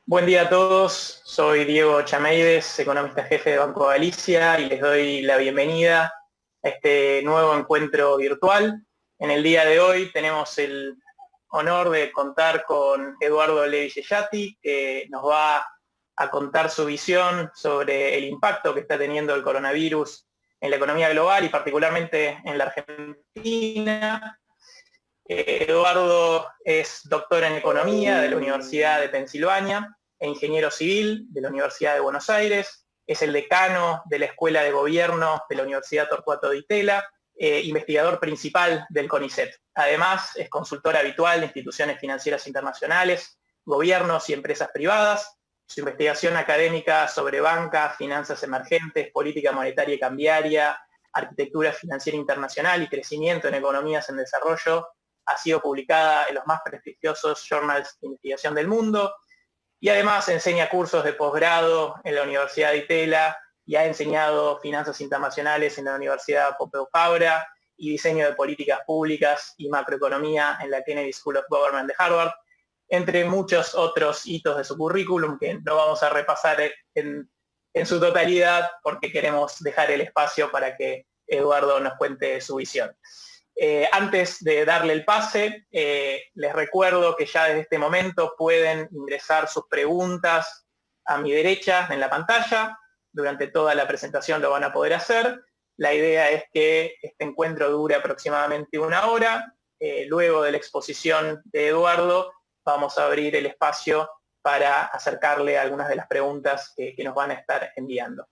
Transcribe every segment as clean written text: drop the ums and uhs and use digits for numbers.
Buen día a todos, soy Diego Chameides, economista jefe de Banco Galicia y les doy la bienvenida a este nuevo encuentro virtual. En el día de hoy tenemos el honor de contar con Eduardo Levi Yeyati, que nos va a contar su visión sobre el impacto que está teniendo el coronavirus en la economía global y particularmente en la Argentina. Eduardo es doctor en Economía de la Universidad de Pensilvania e ingeniero civil de la Universidad de Buenos Aires. Es el decano de la Escuela de Gobierno de la Universidad Torcuato Di Tella, investigador principal del CONICET. Además, es consultor habitual de instituciones financieras internacionales, gobiernos y empresas privadas. Su investigación académica sobre banca, finanzas emergentes, política monetaria y cambiaria, arquitectura financiera internacional y crecimiento en economías en desarrollo ha sido publicada en los más prestigiosos journals de investigación del mundo y además enseña cursos de posgrado en la Universidad de Itela y ha enseñado finanzas internacionales en la Universidad Pompeu Fabra y diseño de políticas públicas y macroeconomía en la Kennedy School of Government de Harvard, entre muchos otros hitos de su currículum que no vamos a repasar en su totalidad porque queremos dejar el espacio para que Eduardo nos cuente su visión. Antes de darle el pase, les recuerdo que ya desde este momento pueden ingresar sus preguntas a mi derecha en la pantalla. Durante toda la presentación lo van a poder hacer. La idea es que este encuentro dure aproximadamente una hora. Luego de la exposición de Eduardo, vamos a abrir el espacio para acercarle algunas de las preguntas que nos van a estar enviando.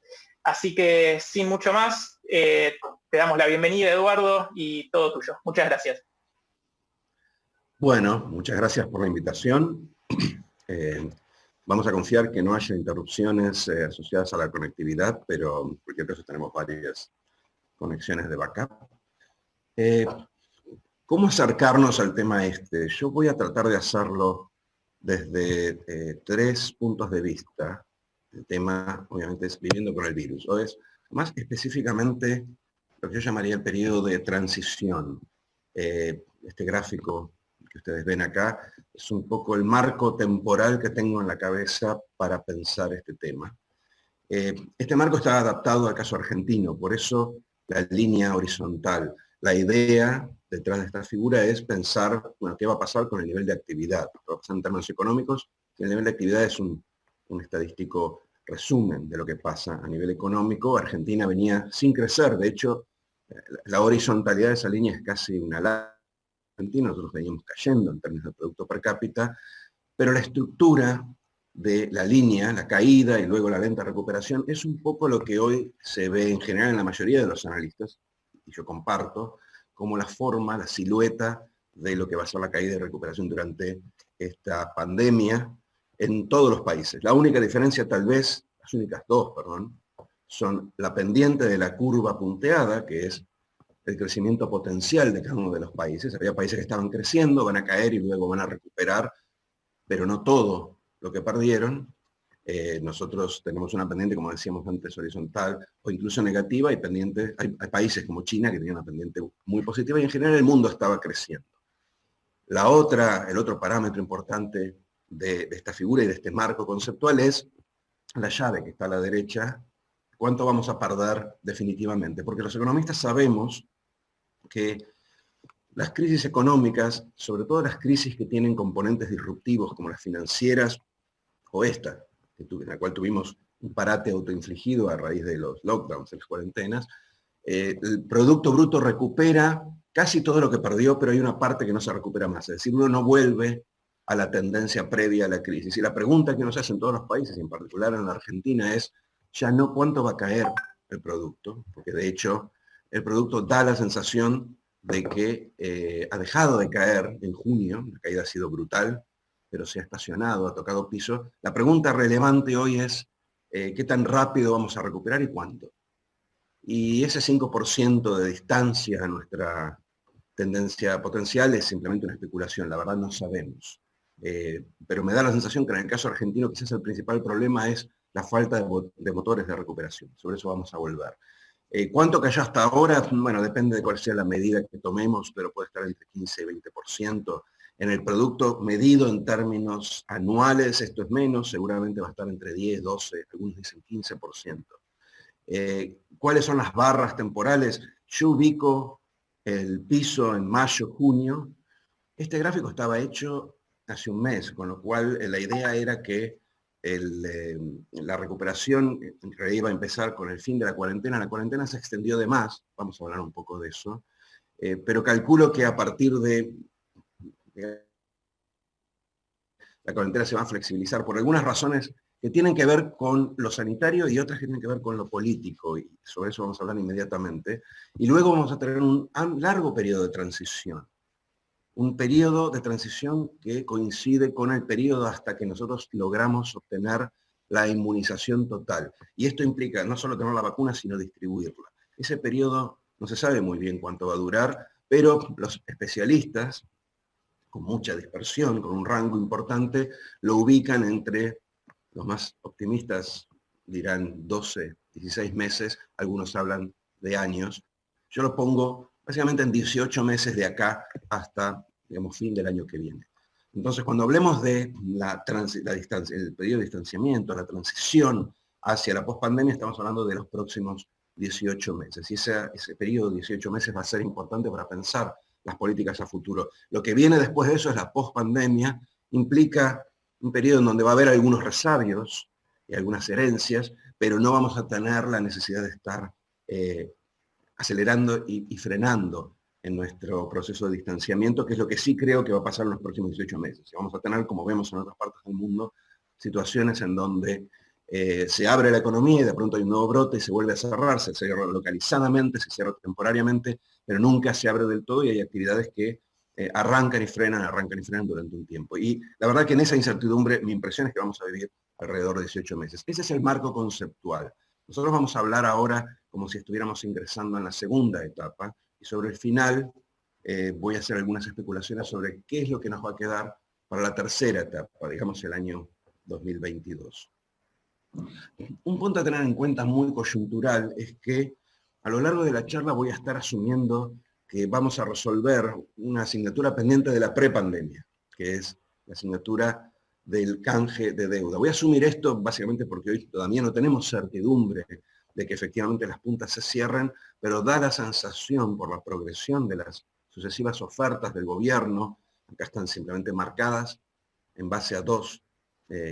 Así que sin mucho más, te damos la bienvenida, Eduardo, y todo tuyo. Muchas gracias. Bueno, muchas gracias por la invitación. Vamos a confiar que no haya interrupciones asociadas a la conectividad, pero en cualquier caso tenemos varias conexiones de backup. ¿Cómo acercarnos al tema este? Yo voy a tratar de hacerlo desde tres puntos de vista. El tema, obviamente, es viviendo con el virus, o es más específicamente lo que yo llamaría el periodo de transición. Este gráfico que ustedes ven acá es un poco el marco temporal que tengo en la cabeza para pensar este tema. Este marco está adaptado al caso argentino, por eso la línea horizontal. La idea detrás de esta figura es pensar, bueno, qué va a pasar con el nivel de actividad. Lo que va a pasar en términos económicos, el nivel de actividad es un estadístico resumen de lo que pasa a nivel económico. Argentina venía sin crecer, de hecho, la horizontalidad de esa línea es casi una larga. Argentina, nosotros veníamos cayendo en términos de producto per cápita, pero la estructura de la línea, la caída y luego la lenta recuperación, es un poco lo que hoy se ve en general en la mayoría de los analistas, y yo comparto, como la forma, la silueta de lo que va a ser la caída y recuperación durante esta pandemia en todos los países. La única diferencia, tal vez, las únicas dos, perdón, son la pendiente de la curva punteada, que es el crecimiento potencial de cada uno de los países. Había países que estaban creciendo, van a caer y luego van a recuperar, pero no todo lo que perdieron. Nosotros tenemos una pendiente, como decíamos antes, horizontal o incluso negativa, y pendientes, hay países como China que tenían una pendiente muy positiva y en general el mundo estaba creciendo. El otro parámetro importante de esta figura y de este marco conceptual es la llave que está a la derecha, cuánto vamos a perder definitivamente, porque los economistas sabemos que las crisis económicas, sobre todo las crisis que tienen componentes disruptivos como las financieras o esta, en la cual tuvimos un parate autoinfligido a raíz de los lockdowns, de las cuarentenas, el Producto Bruto recupera casi todo lo que perdió, pero hay una parte que no se recupera más. Es decir, uno no vuelve a la tendencia previa a la crisis. Y la pregunta que nos hacen todos los países, y en particular en la Argentina, es ya no cuánto va a caer el producto, porque de hecho el producto da la sensación de que ha dejado de caer en junio, la caída ha sido brutal, pero se ha estacionado, ha tocado piso. La pregunta relevante hoy es qué tan rápido vamos a recuperar y cuánto. Y ese 5% de distancia a nuestra tendencia potencial es simplemente una especulación, la verdad no sabemos. Pero me da la sensación que en el caso argentino quizás el principal problema es la falta de motores de recuperación. Sobre eso vamos a volver. ¿Cuánto cayó hasta ahora? Bueno, depende de cuál sea la medida que tomemos, pero puede estar entre 15 y 20%. En el producto medido en términos anuales, esto es menos, seguramente va a estar entre 10, 12, algunos dicen 15%. ¿Cuáles son las barras temporales? Yo ubico el piso en mayo, junio. Este gráfico estaba hecho hace un mes, con lo cual la idea era que la recuperación en realidad iba a empezar con el fin de la cuarentena. La cuarentena se extendió de más, vamos a hablar un poco de eso, pero calculo que a partir de la cuarentena se va a flexibilizar por algunas razones que tienen que ver con lo sanitario y otras que tienen que ver con lo político, y sobre eso vamos a hablar inmediatamente. Y luego vamos a tener un largo periodo de transición. Un periodo de transición que coincide con el periodo hasta que nosotros logramos obtener la inmunización total. Y esto implica no solo tener la vacuna, sino distribuirla. Ese periodo no se sabe muy bien cuánto va a durar, pero los especialistas, con mucha dispersión, con un rango importante, lo ubican entre, los más optimistas dirán 12, 16 meses, algunos hablan de años. Yo lo pongo básicamente en 18 meses de acá hasta, digamos, fin del año que viene. Entonces, cuando hablemos de distancia, el periodo de distanciamiento, la transición hacia la pospandemia, estamos hablando de los próximos 18 meses. Y ese periodo de 18 meses va a ser importante para pensar las políticas a futuro. Lo que viene después de eso es la pospandemia, implica un periodo en donde va a haber algunos resabios y algunas herencias, pero no vamos a tener la necesidad de estar acelerando y frenando en nuestro proceso de distanciamiento, que es lo que sí creo que va a pasar en los próximos 18 meses. Y vamos a tener, como vemos en otras partes del mundo, situaciones en donde se abre la economía y de pronto hay un nuevo brote y se vuelve a cerrar, se cierra localizadamente, se cierra temporariamente, pero nunca se abre del todo y hay actividades que arrancan y frenan durante un tiempo. Y la verdad que en esa incertidumbre mi impresión es que vamos a vivir alrededor de 18 meses. Ese es el marco conceptual. Nosotros vamos a hablar ahora como si estuviéramos ingresando en la segunda etapa y sobre el final voy a hacer algunas especulaciones sobre qué es lo que nos va a quedar para la tercera etapa, digamos el año 2022. Un punto a tener en cuenta muy coyuntural es que a lo largo de la charla voy a estar asumiendo que vamos a resolver una asignatura pendiente de la prepandemia, que es la asignatura del canje de deuda. Voy a asumir esto básicamente porque hoy todavía no tenemos certidumbre de que efectivamente las puntas se cierren, pero da la sensación por la progresión de las sucesivas ofertas del gobierno, acá están simplemente marcadas en base a dos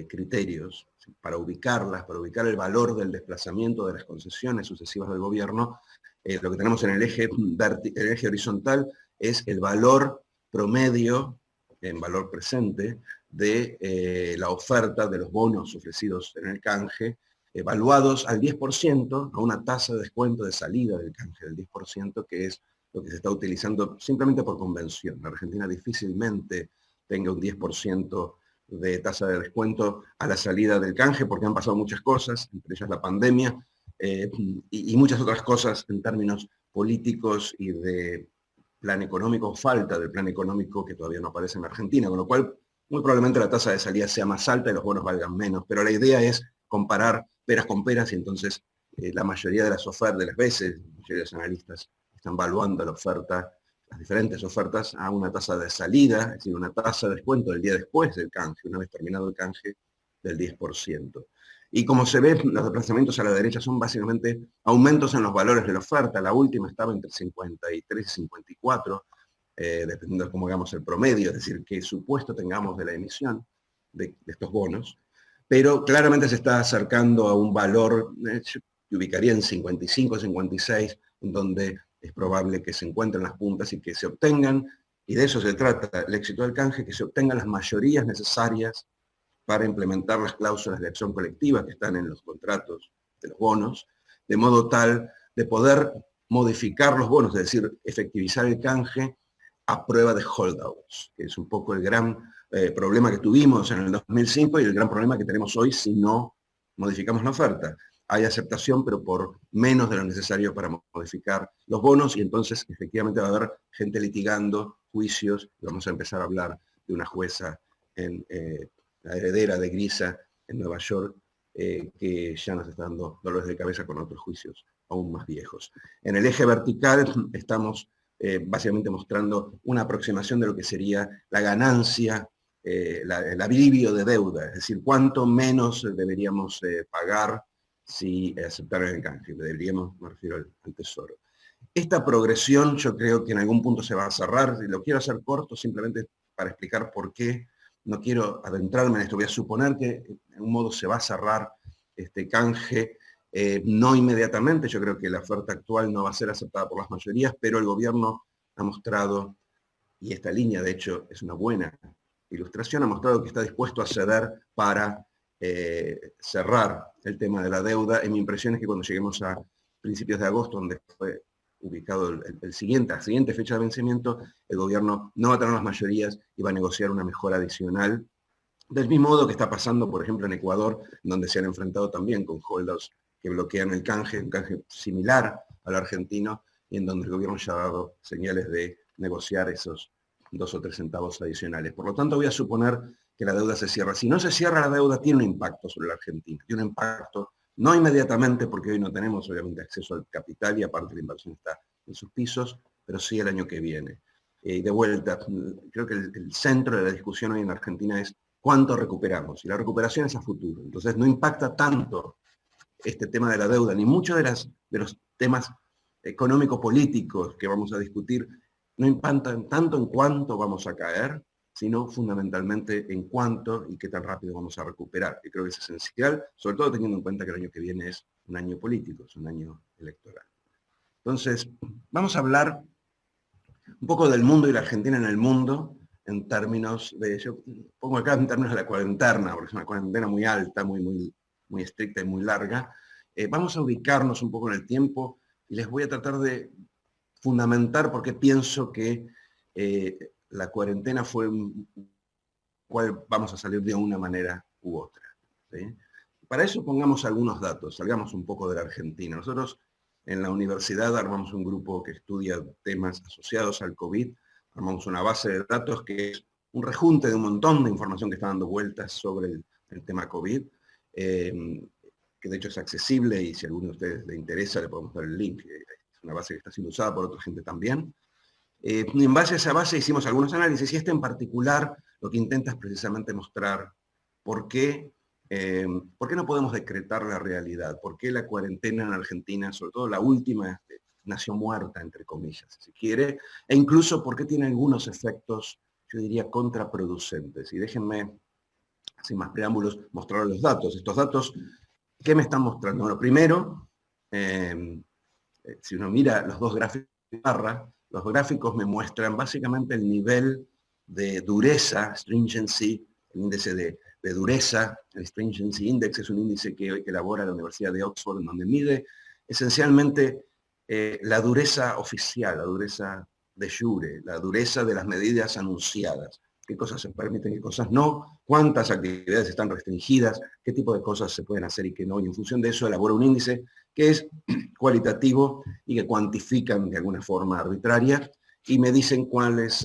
criterios, para ubicarlas, para ubicar el valor del desplazamiento de las concesiones sucesivas del gobierno. Lo que tenemos en el eje horizontal es el valor promedio, en valor presente, de la oferta de los bonos ofrecidos en el canje, evaluados al 10%, a una tasa de descuento de salida del canje del 10%, que es lo que se está utilizando simplemente por convención. La Argentina difícilmente tenga un 10% de tasa de descuento a la salida del canje, porque han pasado muchas cosas, entre ellas la pandemia, y muchas otras cosas en términos políticos y de plan económico, falta del plan económico que todavía no aparece en Argentina, con lo cual muy probablemente la tasa de salida sea más alta y los bonos valgan menos, pero la idea es comparar peras con peras y entonces la mayoría de las ofertas, de las veces, la mayoría de los analistas están valuando la oferta, las diferentes ofertas a una tasa de salida, es decir, una tasa de descuento del día después del canje, una vez terminado el canje, del 10%. Y como se ve, los desplazamientos a la derecha son básicamente aumentos en los valores de la oferta. La última estaba entre 53 y 54, dependiendo de cómo hagamos el promedio, es decir, qué supuesto tengamos de la emisión de estos bonos. Pero claramente se está acercando a un valor que ubicaría en 55, 56, en donde es probable que se encuentren las puntas y que se obtengan, y de eso se trata el éxito del canje, que se obtengan las mayorías necesarias para implementar las cláusulas de acción colectiva que están en los contratos de los bonos, de modo tal de poder modificar los bonos, es decir, efectivizar el canje a prueba de holdouts, que es un poco el gran problema que tuvimos en el 2005 y el gran problema que tenemos hoy si no modificamos la oferta. Hay aceptación, pero por menos de lo necesario para modificar los bonos, y entonces efectivamente va a haber gente litigando, juicios, y vamos a empezar a hablar de una jueza en la heredera de Grisa en Nueva York, que ya nos está dando dolores de cabeza con otros juicios aún más viejos. En el eje vertical estamos básicamente mostrando una aproximación de lo que sería la ganancia, el alivio de deuda, es decir, cuánto menos deberíamos pagar si aceptaran el canje. Deberíamos, me refiero al Tesoro. Esta progresión yo creo que en algún punto se va a cerrar, y lo quiero hacer corto simplemente para explicar por qué. No quiero adentrarme en esto, voy a suponer que en un modo se va a cerrar este canje, no inmediatamente, yo creo que la oferta actual no va a ser aceptada por las mayorías, pero el gobierno ha mostrado, y esta línea de hecho es una buena ilustración, ha mostrado que está dispuesto a ceder para cerrar el tema de la deuda, y mi impresión es que cuando lleguemos a principios de agosto, donde fue ubicado la siguiente fecha de vencimiento, el gobierno no va a tener las mayorías y va a negociar una mejora adicional, del mismo modo que está pasando, por ejemplo, en Ecuador, donde se han enfrentado también con holders que bloquean el canje, un canje similar al argentino, y en donde el gobierno ya ha dado señales de negociar esos 2 o 3 centavos adicionales. Por lo tanto, voy a suponer que la deuda se cierra. Si no se cierra la deuda, tiene un impacto sobre la Argentina. Tiene un impacto, no inmediatamente, porque hoy no tenemos obviamente acceso al capital y aparte la inversión está en sus pisos, pero sí el año que viene. Y de vuelta, creo que el centro de la discusión hoy en Argentina es cuánto recuperamos. Y la recuperación es a futuro. Entonces no impacta tanto este tema de la deuda, ni muchos de los temas económico-políticos que vamos a discutir, no impactan tanto en cuánto vamos a caer, sino fundamentalmente en cuánto y qué tan rápido vamos a recuperar. Y creo que es esencial, sobre todo teniendo en cuenta que el año que viene es un año político, es un año electoral. Entonces, vamos a hablar un poco del mundo y la Argentina en el mundo, en términos de, yo pongo acá en términos de la cuarentena, porque es una cuarentena muy alta, muy estricta y muy larga. Vamos a ubicarnos un poco en el tiempo y les voy a tratar de fundamentar por qué pienso que la cuarentena fue cual vamos a salir de una manera u otra. ¿Sí? Para eso pongamos algunos datos, salgamos un poco de la Argentina. Nosotros en la universidad armamos un grupo que estudia temas asociados al COVID, armamos una base de datos que es un rejunte de un montón de información que está dando vueltas sobre el tema COVID, que de hecho es accesible y si a alguno de ustedes le interesa le podemos dar el link. Es una base que está siendo usada por otra gente también. Y en base a esa base hicimos algunos análisis y este en particular lo que intenta es precisamente mostrar por qué no podemos decretar la realidad, por qué la cuarentena en Argentina, sobre todo la última, nació muerta, entre comillas, si se quiere, e incluso por qué tiene algunos efectos, yo diría, contraproducentes. Y déjenme, sin más preámbulos, mostrar los datos. Estos datos, ¿qué me están mostrando? Bueno, primero, si uno mira los dos gráficos de barra, los gráficos me muestran básicamente el nivel de dureza, stringency, el índice de dureza. El Stringency Index es un índice que elabora la Universidad de Oxford, en donde mide esencialmente la dureza oficial, la dureza de jure, la dureza de las medidas anunciadas. Qué cosas se permiten, qué cosas no, cuántas actividades están restringidas, qué tipo de cosas se pueden hacer y qué no. Y en función de eso elabora un índice que es cualitativo y que cuantifican de alguna forma arbitraria y me dicen cuáles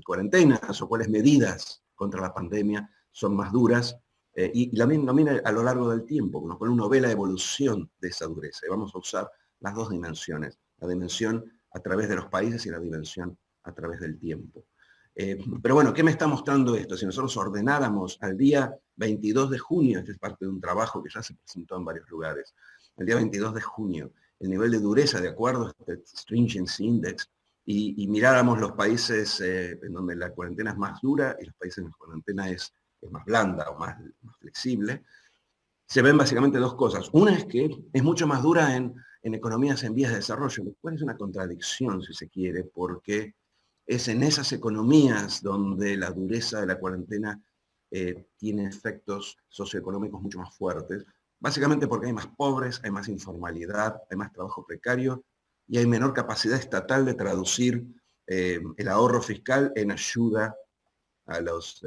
cuarentenas o cuáles medidas contra la pandemia son más duras, y lo mira a lo largo del tiempo, con lo cual uno ve la evolución de esa dureza. Y vamos a usar las dos dimensiones, la dimensión a través de los países y la dimensión a través del tiempo. Pero bueno, ¿qué me está mostrando esto? Si nosotros ordenáramos al día 22 de junio, este es parte de un trabajo que ya se presentó en varios lugares, el día 22 de junio, el nivel de dureza de acuerdo a este Stringency Index, y miráramos los países en donde la cuarentena es más dura y los países en donde la cuarentena es más blanda o más flexible, se ven básicamente dos cosas. Una es que es mucho más dura en economías en vías de desarrollo, lo cual es una contradicción, si se quiere, porque es en esas economías donde la dureza de la cuarentena tiene efectos socioeconómicos mucho más fuertes, básicamente porque hay más pobres, hay más informalidad, hay más trabajo precario y hay menor capacidad estatal de traducir el ahorro fiscal en ayuda a los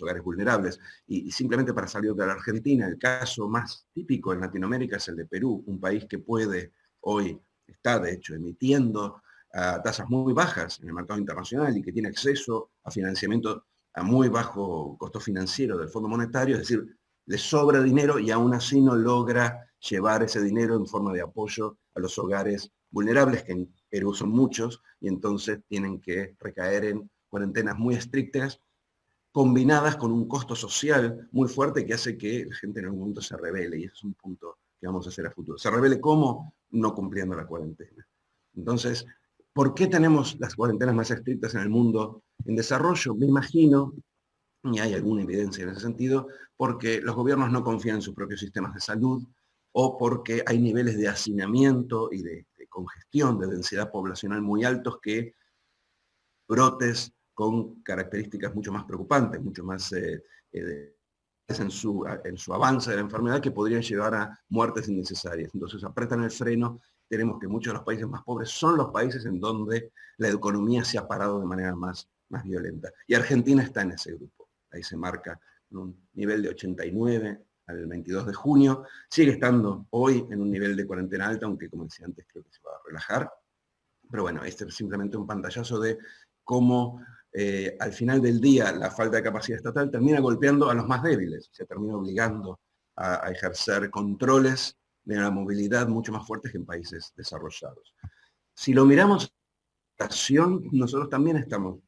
hogares vulnerables. Y simplemente para salir de la Argentina, el caso más típico en Latinoamérica es el de Perú, un país que puede hoy, está de hecho emitiendo a tasas muy bajas en el mercado internacional y que tiene acceso a financiamiento a muy bajo costo financiero del Fondo Monetario, es decir, le sobra dinero y aún así no logra llevar ese dinero en forma de apoyo a los hogares vulnerables, que en Perú son muchos, y entonces tienen que recaer en cuarentenas muy estrictas, combinadas con un costo social muy fuerte que hace que la gente en algún momento se rebele, y ese es un punto que vamos a hacer a futuro. ¿Se rebele cómo? No cumpliendo la cuarentena. Entonces, ¿por qué tenemos las cuarentenas más estrictas en el mundo en desarrollo? Me imagino, y hay alguna evidencia en ese sentido, porque los gobiernos no confían en sus propios sistemas de salud, o porque hay niveles de hacinamiento y de congestión, de densidad poblacional muy altos, que brotes con características mucho más preocupantes, mucho más en su avance de la enfermedad, que podrían llevar a muertes innecesarias. Entonces apretan el freno. Tenemos que muchos de los países más pobres son los países en donde la economía se ha parado de manera más violenta. Y Argentina está en ese grupo. Ahí se marca un nivel de 89 al 22 de junio. Sigue estando hoy en un nivel de cuarentena alta, aunque como decía antes creo que se va a relajar. Pero bueno, este es simplemente un pantallazo de cómo al final del día la falta de capacidad estatal termina golpeando a los más débiles, se termina obligando a ejercer controles de la movilidad mucho más fuertes que en países desarrollados. Si lo miramos nosotros también estamos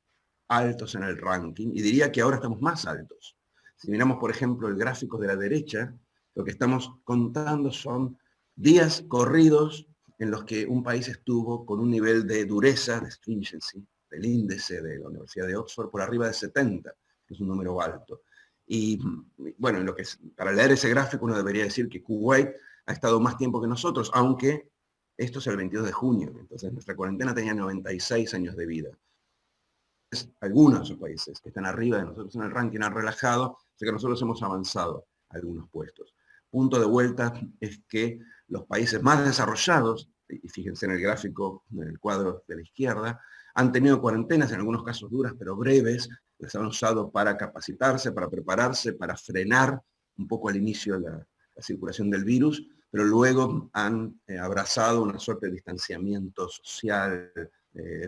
altos en el ranking, y diría que ahora estamos más altos. Si miramos, por ejemplo, el gráfico de la derecha, lo que estamos contando son días corridos en los que un país estuvo con un nivel de dureza, de stringency, del índice de la Universidad de Oxford, por arriba de 70, que es un número alto. Y bueno, para leer ese gráfico uno debería decir que Kuwait ha estado más tiempo que nosotros, aunque esto es el 22 de junio, entonces nuestra cuarentena tenía 96 años de vida. Algunos de esos países que están arriba de nosotros en el ranking han relajado, o sea que nosotros hemos avanzado algunos puestos. Punto de vuelta es que los países más desarrollados, y fíjense en el gráfico, en el cuadro de la izquierda, han tenido cuarentenas, en algunos casos duras, pero breves, las han usado para capacitarse, para prepararse, para frenar un poco al inicio la circulación del virus, pero luego han abrazado una suerte de distanciamiento social,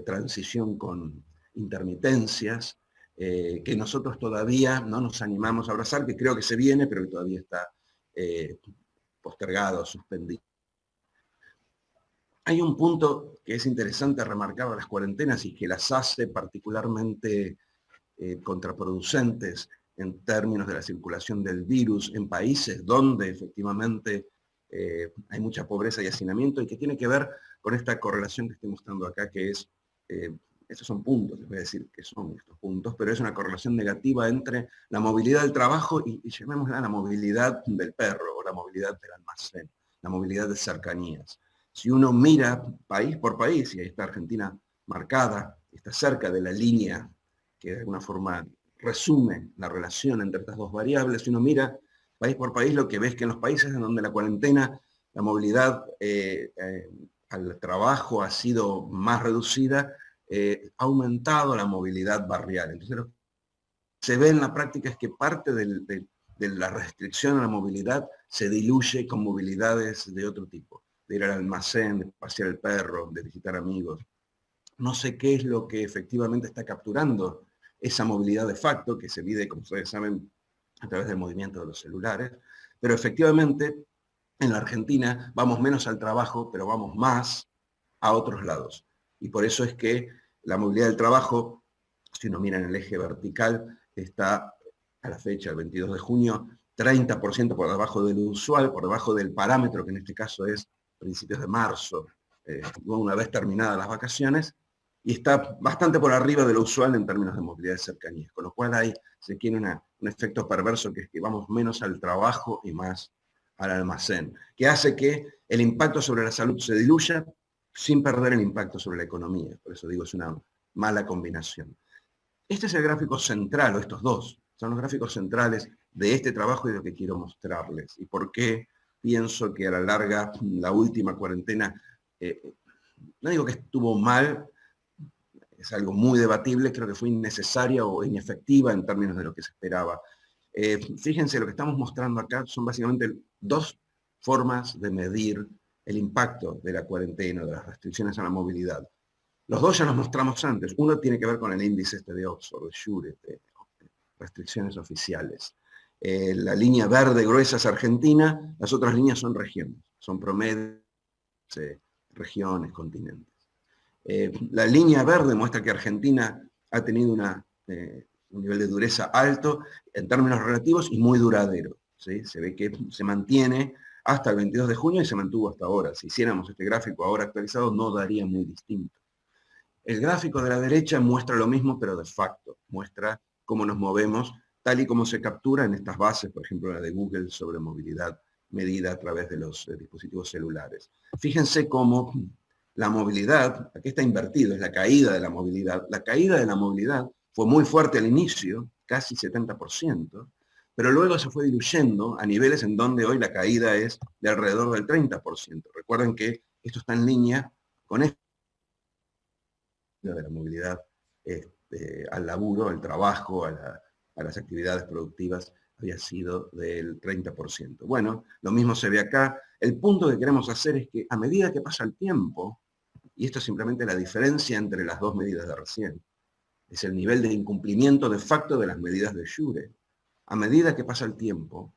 transición con intermitencias, que nosotros todavía no nos animamos a abrazar, que creo que se viene, pero que todavía está postergado, suspendido. Hay un punto que es interesante remarcar de las cuarentenas y que las hace particularmente contraproducentes en términos de la circulación del virus en países donde efectivamente hay mucha pobreza y hacinamiento, y que tiene que ver con esta correlación que estoy mostrando acá, que es, estos son puntos, les voy a decir que son estos puntos, pero es una correlación negativa entre la movilidad del trabajo y llamémosla la movilidad del perro, o la movilidad del almacén, la movilidad de cercanías. Si uno mira país por país, y ahí está Argentina marcada, está cerca de la línea que de alguna forma resume la relación entre estas dos variables, si uno mira país por país, lo que ves que en los países en donde la cuarentena, la movilidad al trabajo ha sido más reducida, ha aumentado la movilidad barrial. Entonces lo que se ve en la práctica es que parte de la restricción a la movilidad se diluye con movilidades de otro tipo, de ir al almacén, de pasear el perro, de visitar amigos. No sé qué es lo que efectivamente está capturando esa movilidad de facto, que se mide, como ustedes saben, a través del movimiento de los celulares, pero efectivamente en la Argentina vamos menos al trabajo, pero vamos más a otros lados. Y por eso es que la movilidad del trabajo, si uno mira en el eje vertical, está a la fecha, el 22 de junio, 30% por debajo del usual, por debajo del parámetro, que en este caso es principios de marzo, una vez terminadas las vacaciones, y está bastante por arriba de lo usual en términos de movilidad de cercanías, con lo cual se tiene un efecto perverso, que es que vamos menos al trabajo y más al almacén, que hace que el impacto sobre la salud se diluya sin perder el impacto sobre la economía. Por eso digo, es una mala combinación. Este es el gráfico central, o estos dos, son los gráficos centrales de este trabajo y de lo que quiero mostrarles. Y por qué pienso que a la larga la última cuarentena, no digo que estuvo mal, es algo muy debatible, creo que fue innecesaria o inefectiva en términos de lo que se esperaba. Fíjense, lo que estamos mostrando acá son básicamente dos formas de medir el impacto de la cuarentena, de las restricciones a la movilidad. Los dos ya los mostramos antes. Uno tiene que ver con el índice de Oxford, de SURE, de restricciones oficiales. La línea verde gruesa es Argentina, las otras líneas son regiones, son promedios regiones, continentes. La línea verde muestra que Argentina ha tenido un nivel de dureza alto en términos relativos y muy duradero, ¿sí? Se ve que se mantiene hasta el 22 de junio y se mantuvo hasta ahora. Si hiciéramos este gráfico ahora actualizado, no daría muy distinto. El gráfico de la derecha muestra lo mismo, pero de facto. Muestra cómo nos movemos, tal y como se captura en estas bases, por ejemplo la de Google sobre movilidad medida a través de los dispositivos celulares. Fíjense cómo la movilidad, aquí está invertido, es la caída de la movilidad. La caída de la movilidad fue muy fuerte al inicio, casi 70%, pero luego se fue diluyendo a niveles en donde hoy la caída es de alrededor del 30%. Recuerden que esto está en línea con esto de la movilidad al laburo, al trabajo, a las actividades productivas, había sido del 30%. Bueno, lo mismo se ve acá. El punto que queremos hacer es que a medida que pasa el tiempo, y esto es simplemente la diferencia entre las dos medidas de recién, es el nivel de incumplimiento de facto de las medidas de Jure. A medida que pasa el tiempo,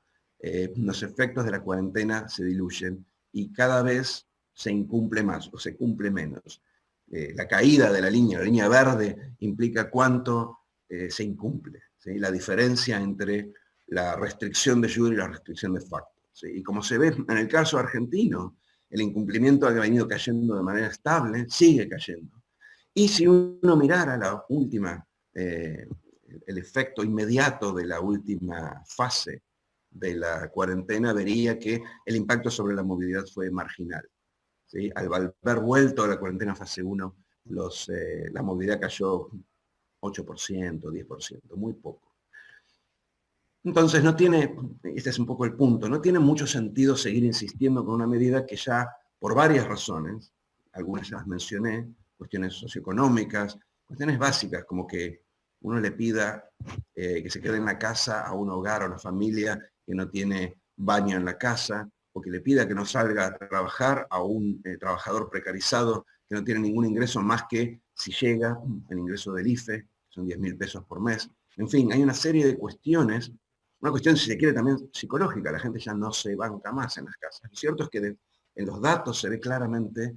los efectos de la cuarentena se diluyen y cada vez se incumple más o se cumple menos. La caída de la línea verde, implica cuánto se incumple, ¿sí? La diferencia entre la restricción de Jure y la restricción de facto, ¿sí? Y como se ve en el caso argentino, el incumplimiento ha venido cayendo de manera estable, sigue cayendo. Y si uno mirara la última, el efecto inmediato de la última fase de la cuarentena, vería que el impacto sobre la movilidad fue marginal, ¿sí? Al haber vuelto a la cuarentena fase 1, la movilidad cayó 8%, 10%, muy poco. Entonces este es un poco el punto, no tiene mucho sentido seguir insistiendo con una medida que ya, por varias razones, algunas ya las mencioné, cuestiones socioeconómicas, cuestiones básicas, como que uno le pida que se quede en la casa a un hogar, a una familia que no tiene baño en la casa, o que le pida que no salga a trabajar a un trabajador precarizado que no tiene ningún ingreso más que si llega el ingreso del IFE, que son 10.000 pesos por mes. En fin, hay una serie de cuestiones, una cuestión, si se quiere, también psicológica. La gente ya no se banca más en las casas. Lo cierto es que en los datos se ve claramente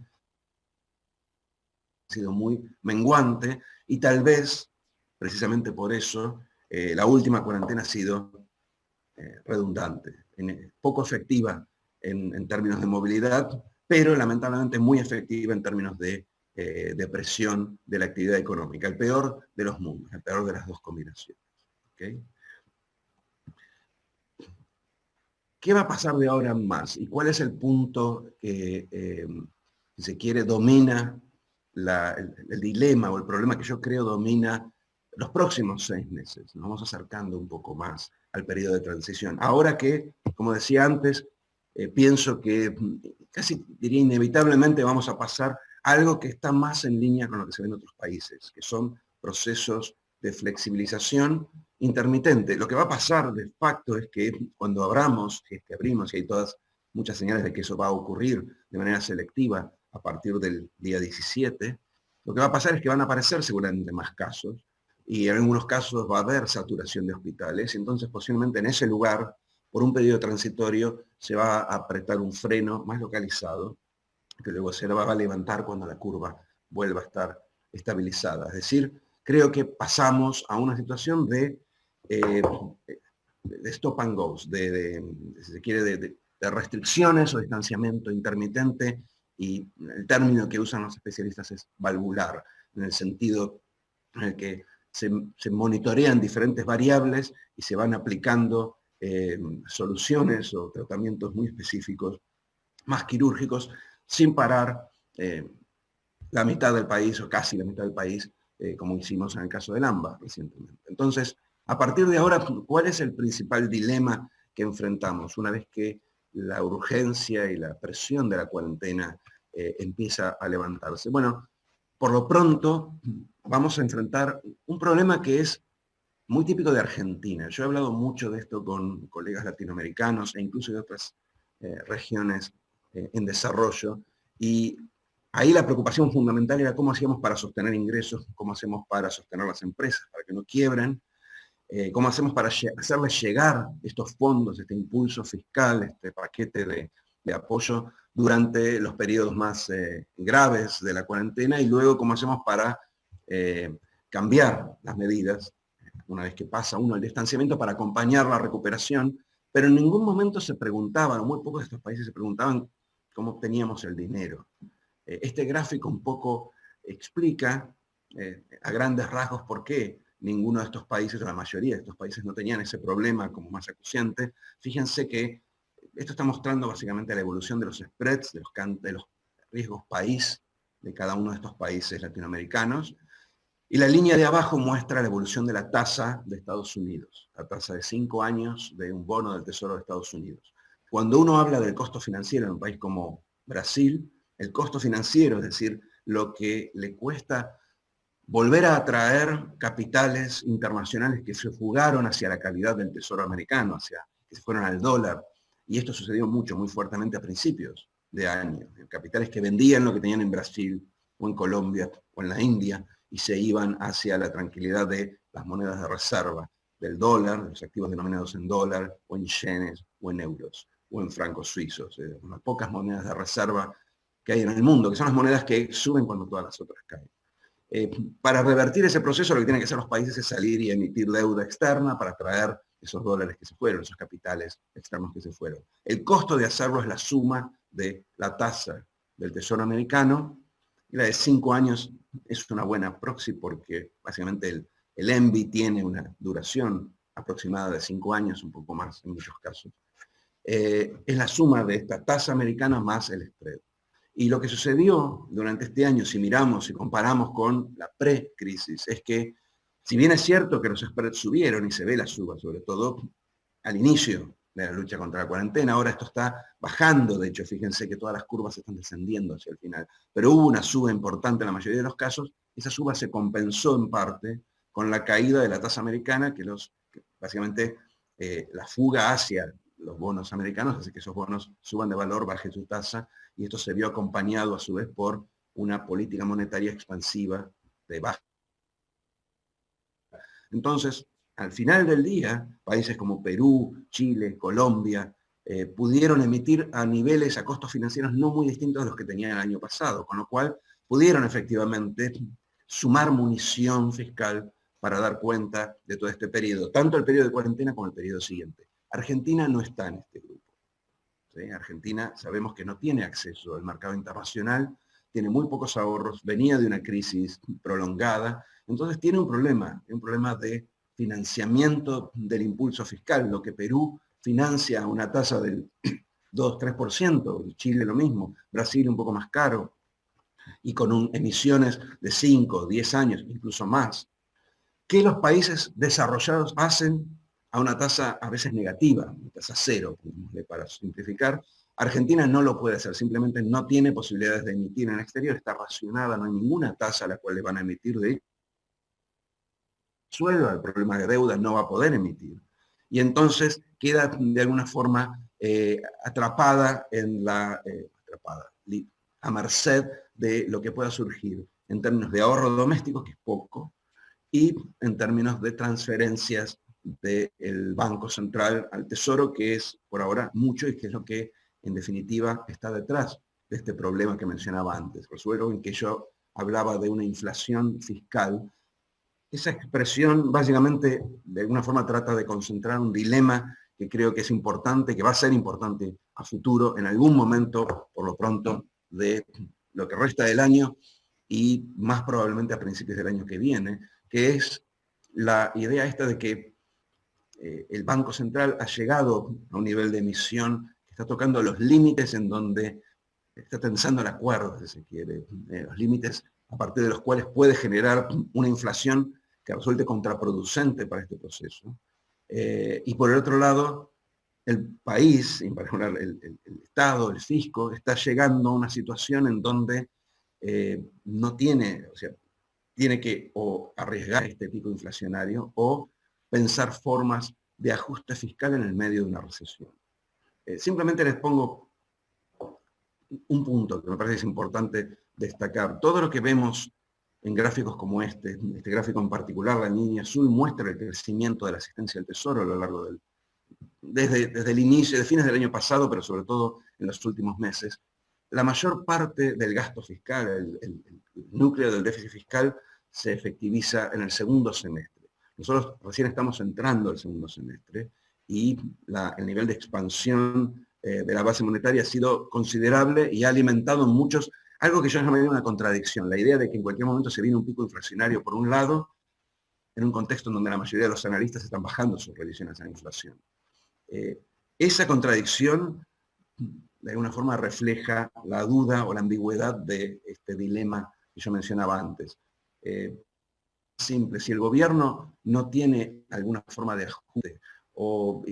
ha sido muy menguante y tal vez, precisamente por eso, la última cuarentena ha sido redundante, poco efectiva en términos de movilidad, pero lamentablemente muy efectiva en términos de depresión de la actividad económica. El peor de los mundos, el peor de las dos combinaciones. ¿Okay? ¿Qué va a pasar de ahora en más? ¿Y cuál es el punto que, si se quiere, domina el dilema o el problema que yo creo domina los próximos 6 meses? Nos vamos acercando un poco más al periodo de transición. Ahora que, como decía antes, pienso que casi diría inevitablemente vamos a pasar a algo que está más en línea con lo que se ve en otros países, que son procesos de flexibilización intermitente. Lo que va a pasar de facto es que cuando abramos, si es que abrimos, y hay muchas señales de que eso va a ocurrir de manera selectiva a partir del día 17, lo que va a pasar es que van a aparecer seguramente más casos, y en algunos casos va a haber saturación de hospitales, y entonces posiblemente en ese lugar, por un periodo transitorio, se va a apretar un freno más localizado, que luego se va a levantar cuando la curva vuelva a estar estabilizada. Es decir, creo que pasamos a una situación de stop and go, si se quiere, de restricciones o distanciamiento intermitente, y el término que usan los especialistas es valvular, en el sentido en el que se monitorean diferentes variables y se van aplicando soluciones o tratamientos muy específicos, más quirúrgicos, sin parar la mitad del país o casi la mitad del país, como hicimos en el caso del AMBA recientemente. Entonces, a partir de ahora, ¿cuál es el principal dilema que enfrentamos una vez que la urgencia y la presión de la cuarentena empieza a levantarse? Bueno, por lo pronto vamos a enfrentar un problema que es muy típico de Argentina. Yo he hablado mucho de esto con colegas latinoamericanos e incluso de otras regiones en desarrollo, y ahí la preocupación fundamental era cómo hacíamos para sostener ingresos, cómo hacemos para sostener las empresas, para que no quiebren, cómo hacemos para hacerles llegar estos fondos, este impulso fiscal, este paquete de de apoyo durante los periodos más graves de la cuarentena y luego cómo hacemos para cambiar las medidas una vez que pasa uno el distanciamiento para acompañar la recuperación, pero en ningún momento se preguntaban, o muy pocos de estos países se preguntaban cómo obteníamos el dinero. Este gráfico un poco explica a grandes rasgos por qué ninguno de estos países, o la mayoría de estos países, no tenían ese problema como más acuciante. Fíjense que esto está mostrando básicamente la evolución de los spreads, de los riesgos país de cada uno de estos países latinoamericanos. Y la línea de abajo muestra la evolución de la tasa de Estados Unidos, la tasa de 5 años de un bono del Tesoro de Estados Unidos. Cuando uno habla del costo financiero en un país como Brasil, el costo financiero, es decir, lo que le cuesta volver a atraer capitales internacionales que se fugaron hacia la calidad del Tesoro americano, que se fueron al dólar, y esto sucedió mucho, muy fuertemente a principios de año. Capitales que vendían lo que tenían en Brasil, o en Colombia, o en la India, y se iban hacia la tranquilidad de las monedas de reserva, del dólar, de los activos denominados en dólar, o en yenes, o en euros, o en francos suizos, unas pocas monedas de reserva que hay en el mundo, que son las monedas que suben cuando todas las otras caen. Para revertir ese proceso lo que tienen que hacer los países es salir y emitir deuda externa para traer esos dólares que se fueron, esos capitales externos que se fueron. El costo de hacerlo es la suma de la tasa del Tesoro americano, y la de 5 años es una buena proxy porque básicamente el ENBI tiene una duración aproximada de 5 años, un poco más en muchos casos. Es la suma de esta tasa americana más el spread. Y lo que sucedió durante este año, si miramos y comparamos con la pre-crisis, es que si bien es cierto que los spreads subieron y se ve la suba, sobre todo al inicio de la lucha contra la cuarentena, ahora esto está bajando, de hecho, fíjense que todas las curvas están descendiendo hacia el final, pero hubo una suba importante en la mayoría de los casos, esa suba se compensó en parte con la caída de la tasa americana, que básicamente la fuga hacia los bonos americanos hace que esos bonos suban de valor, baje su tasa, y esto se vio acompañado a su vez por una política monetaria expansiva de baja. Entonces, al final del día, países como Perú, Chile, Colombia, pudieron emitir a niveles, a costos financieros no muy distintos de los que tenían el año pasado, con lo cual pudieron efectivamente sumar munición fiscal para dar cuenta de todo este periodo, tanto el periodo de cuarentena como el periodo siguiente. Argentina no está en este grupo. ¿Sí? Argentina sabemos que no tiene acceso al mercado internacional, tiene muy pocos ahorros, venía de una crisis prolongada, entonces tiene un problema de financiamiento del impulso fiscal, lo que Perú financia a una tasa del 2-3%, Chile lo mismo, Brasil un poco más caro, y con emisiones de 5, 10 años, incluso más. ¿Qué los países desarrollados hacen a una tasa a veces negativa, una tasa cero, para simplificar? Argentina no lo puede hacer, simplemente no tiene posibilidades de emitir en el exterior, está racionada, no hay ninguna tasa a la cual le van a emitir de sueldo, el problema de deuda no va a poder emitir. Y entonces queda de alguna forma atrapada a merced de lo que pueda surgir en términos de ahorro doméstico, que es poco, y en términos de transferencias del Banco Central al Tesoro, que es por ahora mucho y que es lo que en definitiva está detrás de este problema que mencionaba antes. Resuelvo en que yo hablaba de una inflación fiscal. Esa expresión básicamente de alguna forma trata de concentrar un dilema que creo que es importante, que va a ser importante a futuro, en algún momento, por lo pronto, de lo que resta del año y más probablemente a principios del año que viene, que es la idea esta de que el Banco Central ha llegado a un nivel de emisión que está tocando los límites en donde está tensando la cuerda, si se quiere, los límites a partir de los cuales puede generar una inflación que resulte contraproducente para este proceso. Y por el otro lado, el país, en particular el Estado, el fisco, está llegando a una situación en donde no tiene, o sea, tiene que o arriesgar este pico inflacionario o pensar formas de ajuste fiscal en el medio de una recesión. Simplemente les pongo un punto que me parece que es importante destacar. Todo lo que vemos en gráficos como este gráfico en particular, la línea azul, muestra el crecimiento de la asistencia al Tesoro a lo largo desde el inicio, de fines del año pasado, pero sobre todo en los últimos meses, la mayor parte del gasto fiscal, el núcleo del déficit fiscal, se efectiviza en el segundo semestre. Nosotros recién estamos entrando al segundo semestre y el nivel de expansión de la base monetaria ha sido considerable y ha alimentado muchos, algo que yo llamaría una contradicción, la idea de que en cualquier momento se viene un pico inflacionario por un lado, en un contexto en donde la mayoría de los analistas están bajando sus revisiones a la inflación. Esa contradicción de alguna forma refleja la duda o la ambigüedad de este dilema que yo mencionaba antes. Simple, si el gobierno no tiene alguna forma de ajuste o,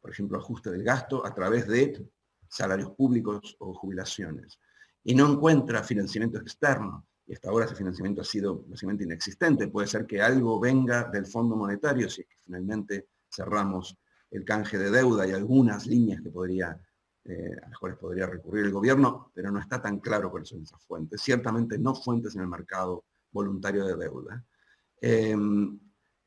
por ejemplo, ajuste del gasto a través de salarios públicos o jubilaciones, y no encuentra financiamiento externo, y hasta ahora ese financiamiento ha sido básicamente inexistente, puede ser que algo venga del Fondo Monetario, si es que finalmente cerramos el canje de deuda y algunas líneas que a las cuales podría recurrir el gobierno, pero no está tan claro cuáles son esas fuentes. Ciertamente no fuentes en el mercado voluntario de deuda.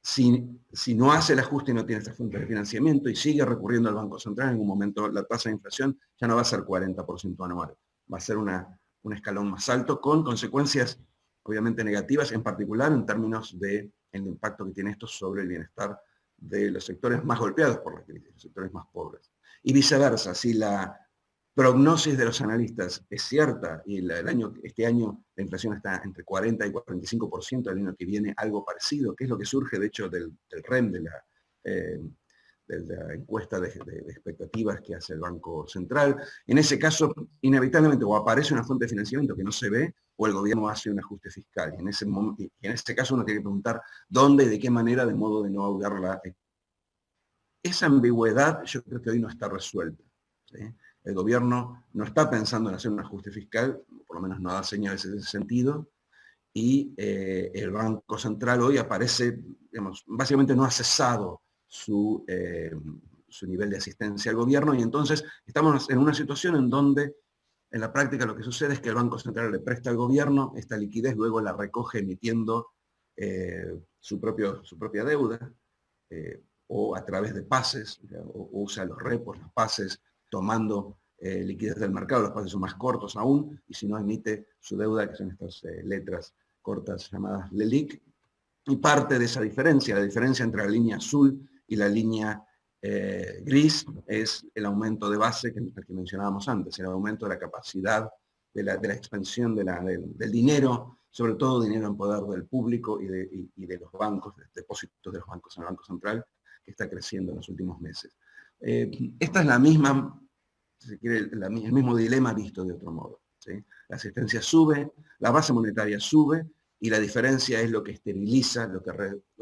Si no hace el ajuste y no tiene esta fuente de financiamiento y sigue recurriendo al Banco Central, en un momento la tasa de inflación ya no va a ser 40% anual, va a ser un escalón más alto con consecuencias obviamente negativas, en particular en términos del impacto que tiene esto sobre el bienestar de los sectores más golpeados por la crisis, los sectores más pobres. Y viceversa, si la prognosis de los analistas es cierta y este año la inflación está entre 40 y 45%, el año que viene algo parecido, que es lo que surge de hecho del REM, de la encuesta de expectativas que hace el Banco Central. En ese caso, inevitablemente, o aparece una fuente de financiamiento que no se ve, o el gobierno hace un ajuste fiscal. Y en ese caso uno tiene que preguntar dónde y de qué manera, de modo de no ahogarla. Esa ambigüedad yo creo que hoy no está resuelta, ¿sí? El gobierno no está pensando en hacer un ajuste fiscal, por lo menos no da señales en ese sentido, y el Banco Central hoy aparece, digamos, básicamente no ha cesado su nivel de asistencia al gobierno, y entonces estamos en una situación en donde en la práctica lo que sucede es que el Banco Central le presta al gobierno esta liquidez, luego la recoge emitiendo su propia deuda, o a través de pases, o usa los repos, los pases, tomando liquidez del mercado, los pases son más cortos aún, y si no emite su deuda, que son estas letras cortas llamadas LELIQ, y parte de esa diferencia, la diferencia entre la línea azul y la línea gris, es el aumento de base que mencionábamos antes, el aumento de la capacidad de la expansión del dinero, sobre todo dinero en poder del público y de los bancos, de depósitos de los bancos en el Banco Central, que está creciendo en los últimos meses. Esta es la misma, si se quiere, el mismo dilema visto de otro modo, ¿sí? La asistencia sube, la base monetaria sube, y la diferencia es lo que esteriliza, lo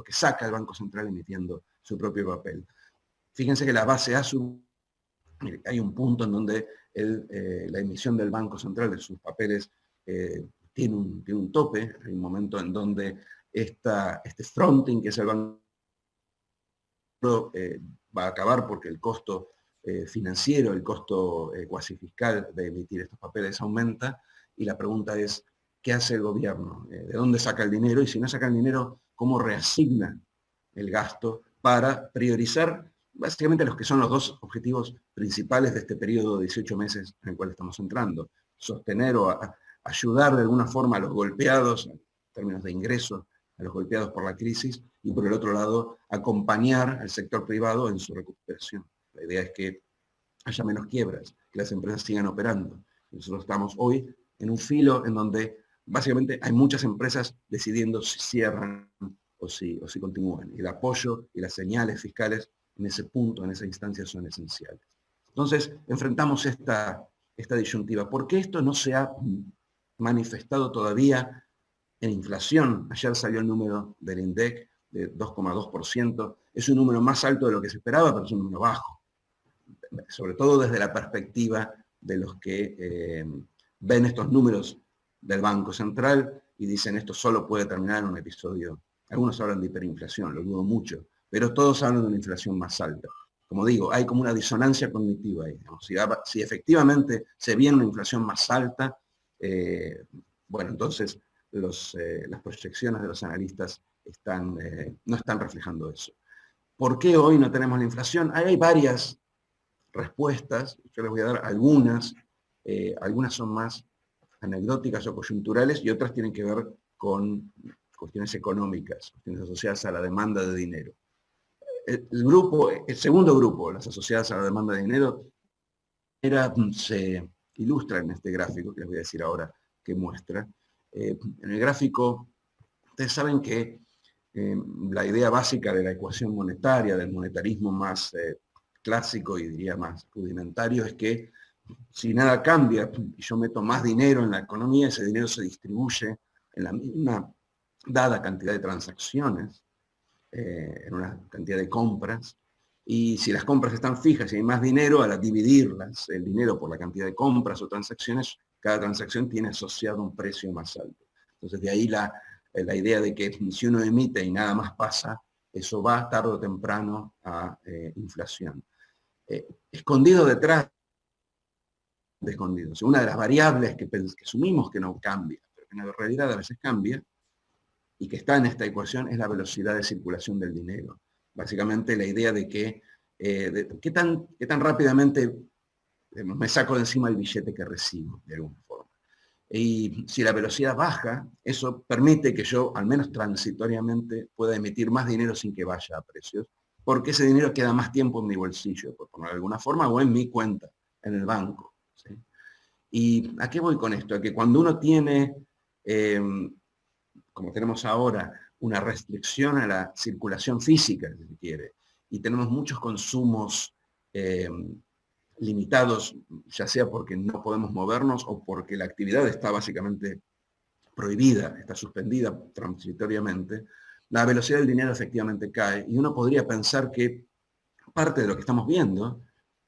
que saca el Banco Central emitiendo su propio papel. Fíjense que la base A sube, hay un punto en donde la emisión del Banco Central de sus papeles tiene un tope, hay un momento en donde este fronting, que es el banco, va a acabar porque el costo financiero, el costo cuasi fiscal de emitir estos papeles aumenta, y la pregunta es, ¿qué hace el gobierno? ¿De dónde saca el dinero? Y si no saca el dinero, ¿cómo reasigna el gasto para priorizar básicamente los que son los dos objetivos principales de este periodo de 18 meses en el cual estamos entrando? Sostener o ayudar de alguna forma a los golpeados, en términos de ingresos, a los golpeados por la crisis, y por el otro lado, acompañar al sector privado en su recuperación. La idea es que haya menos quiebras, que las empresas sigan operando. Nosotros estamos hoy en un filo en donde básicamente hay muchas empresas decidiendo si cierran o si continúan. Y el apoyo y las señales fiscales en ese punto, en esa instancia, son esenciales. Entonces, enfrentamos esta disyuntiva. ¿Por qué esto no se ha manifestado todavía en inflación? Ayer salió el número del INDEC de 2,2%. Es un número más alto de lo que se esperaba, pero es un número bajo. Sobre todo desde la perspectiva de los que ven estos números del Banco Central y dicen esto solo puede terminar en un episodio. Algunos hablan de hiperinflación, lo dudo mucho, pero todos hablan de una inflación más alta. Como digo, hay como una disonancia cognitiva ahí, ¿no? Si efectivamente se viene una inflación más alta, bueno, entonces las proyecciones de los analistas no están reflejando eso. ¿Por qué hoy no tenemos la inflación? Ahí hay varias respuestas, yo les voy a dar algunas. Algunas son más anecdóticas o coyunturales y otras tienen que ver con cuestiones económicas, cuestiones asociadas a la demanda de dinero. El segundo grupo, las asociadas a la demanda de dinero, se ilustra en este gráfico que les voy a decir ahora que muestra. En el gráfico, ustedes saben que la idea básica de la ecuación monetaria, del monetarismo más clásico y diría más rudimentario, es que si nada cambia y yo meto más dinero en la economía, ese dinero se distribuye en la misma dada cantidad de transacciones, en una cantidad de compras, y si las compras están fijas y hay más dinero, al dividirlas, el dinero por la cantidad de compras o transacciones, cada transacción tiene asociado un precio más alto. Entonces de ahí la idea de que si uno emite y nada más pasa, eso va tarde o temprano a inflación. Escondido detrás de escondidos. Una de las variables que asumimos que no cambia, pero que en la realidad a veces cambia, y que está en esta ecuación, es la velocidad de circulación del dinero. Básicamente la idea de que qué tan rápidamente me saco de encima el billete que recibo, de alguna forma. Y si la velocidad baja, eso permite que yo, al menos transitoriamente, pueda emitir más dinero sin que vaya a precios, porque ese dinero queda más tiempo en mi bolsillo, por ponerlo de alguna forma, o en mi cuenta, en el banco. ¿Sí? ¿Y a qué voy con esto? A que cuando uno tiene, como tenemos ahora, una restricción a la circulación física, si se quiere, y tenemos muchos consumos limitados, ya sea porque no podemos movernos o porque la actividad está básicamente prohibida, está suspendida transitoriamente, la velocidad del dinero efectivamente cae, y uno podría pensar que parte de lo que estamos viendo,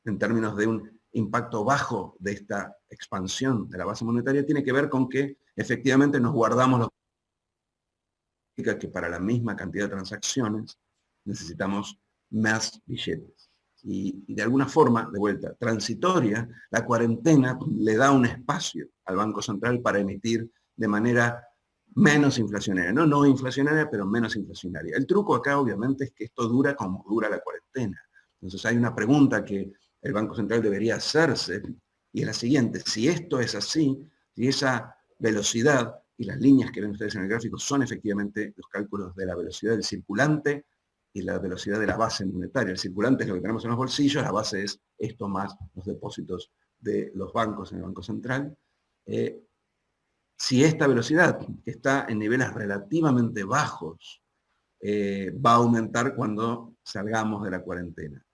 en términos de un impacto bajo de esta expansión de la base monetaria, tiene que ver con que efectivamente nos guardamos lo que para la misma cantidad de transacciones necesitamos más billetes. Y de alguna forma, de vuelta, transitoria, la cuarentena le da un espacio al Banco Central para emitir de manera menos inflacionaria, no inflacionaria, pero menos inflacionaria. El truco acá obviamente es que esto dura como dura la cuarentena. Entonces hay una pregunta que el Banco Central debería hacerse, y es la siguiente: si esto es así, si esa velocidad y las líneas que ven ustedes en el gráfico son efectivamente los cálculos de la velocidad del circulante y la velocidad de la base monetaria. El circulante es lo que tenemos en los bolsillos, la base es esto más los depósitos de los bancos en el Banco Central. Si esta velocidad, que está en niveles relativamente bajos, va a aumentar cuando salgamos de la cuarentena.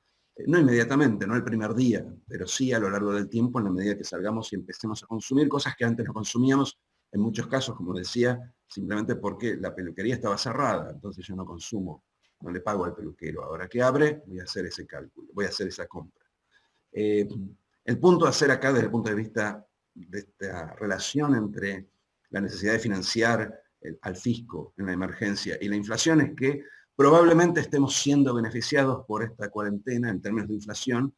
No inmediatamente, no el primer día, pero sí a lo largo del tiempo, en la medida que salgamos y empecemos a consumir cosas que antes no consumíamos, en muchos casos, como decía, simplemente porque la peluquería estaba cerrada, entonces yo no consumo, no le pago al peluquero. Ahora que abre, voy a hacer ese cálculo, voy a hacer esa compra. El punto a hacer acá, desde el punto de vista de esta relación entre la necesidad de financiar al fisco en la emergencia y la inflación, es que probablemente estemos siendo beneficiados por esta cuarentena en términos de inflación,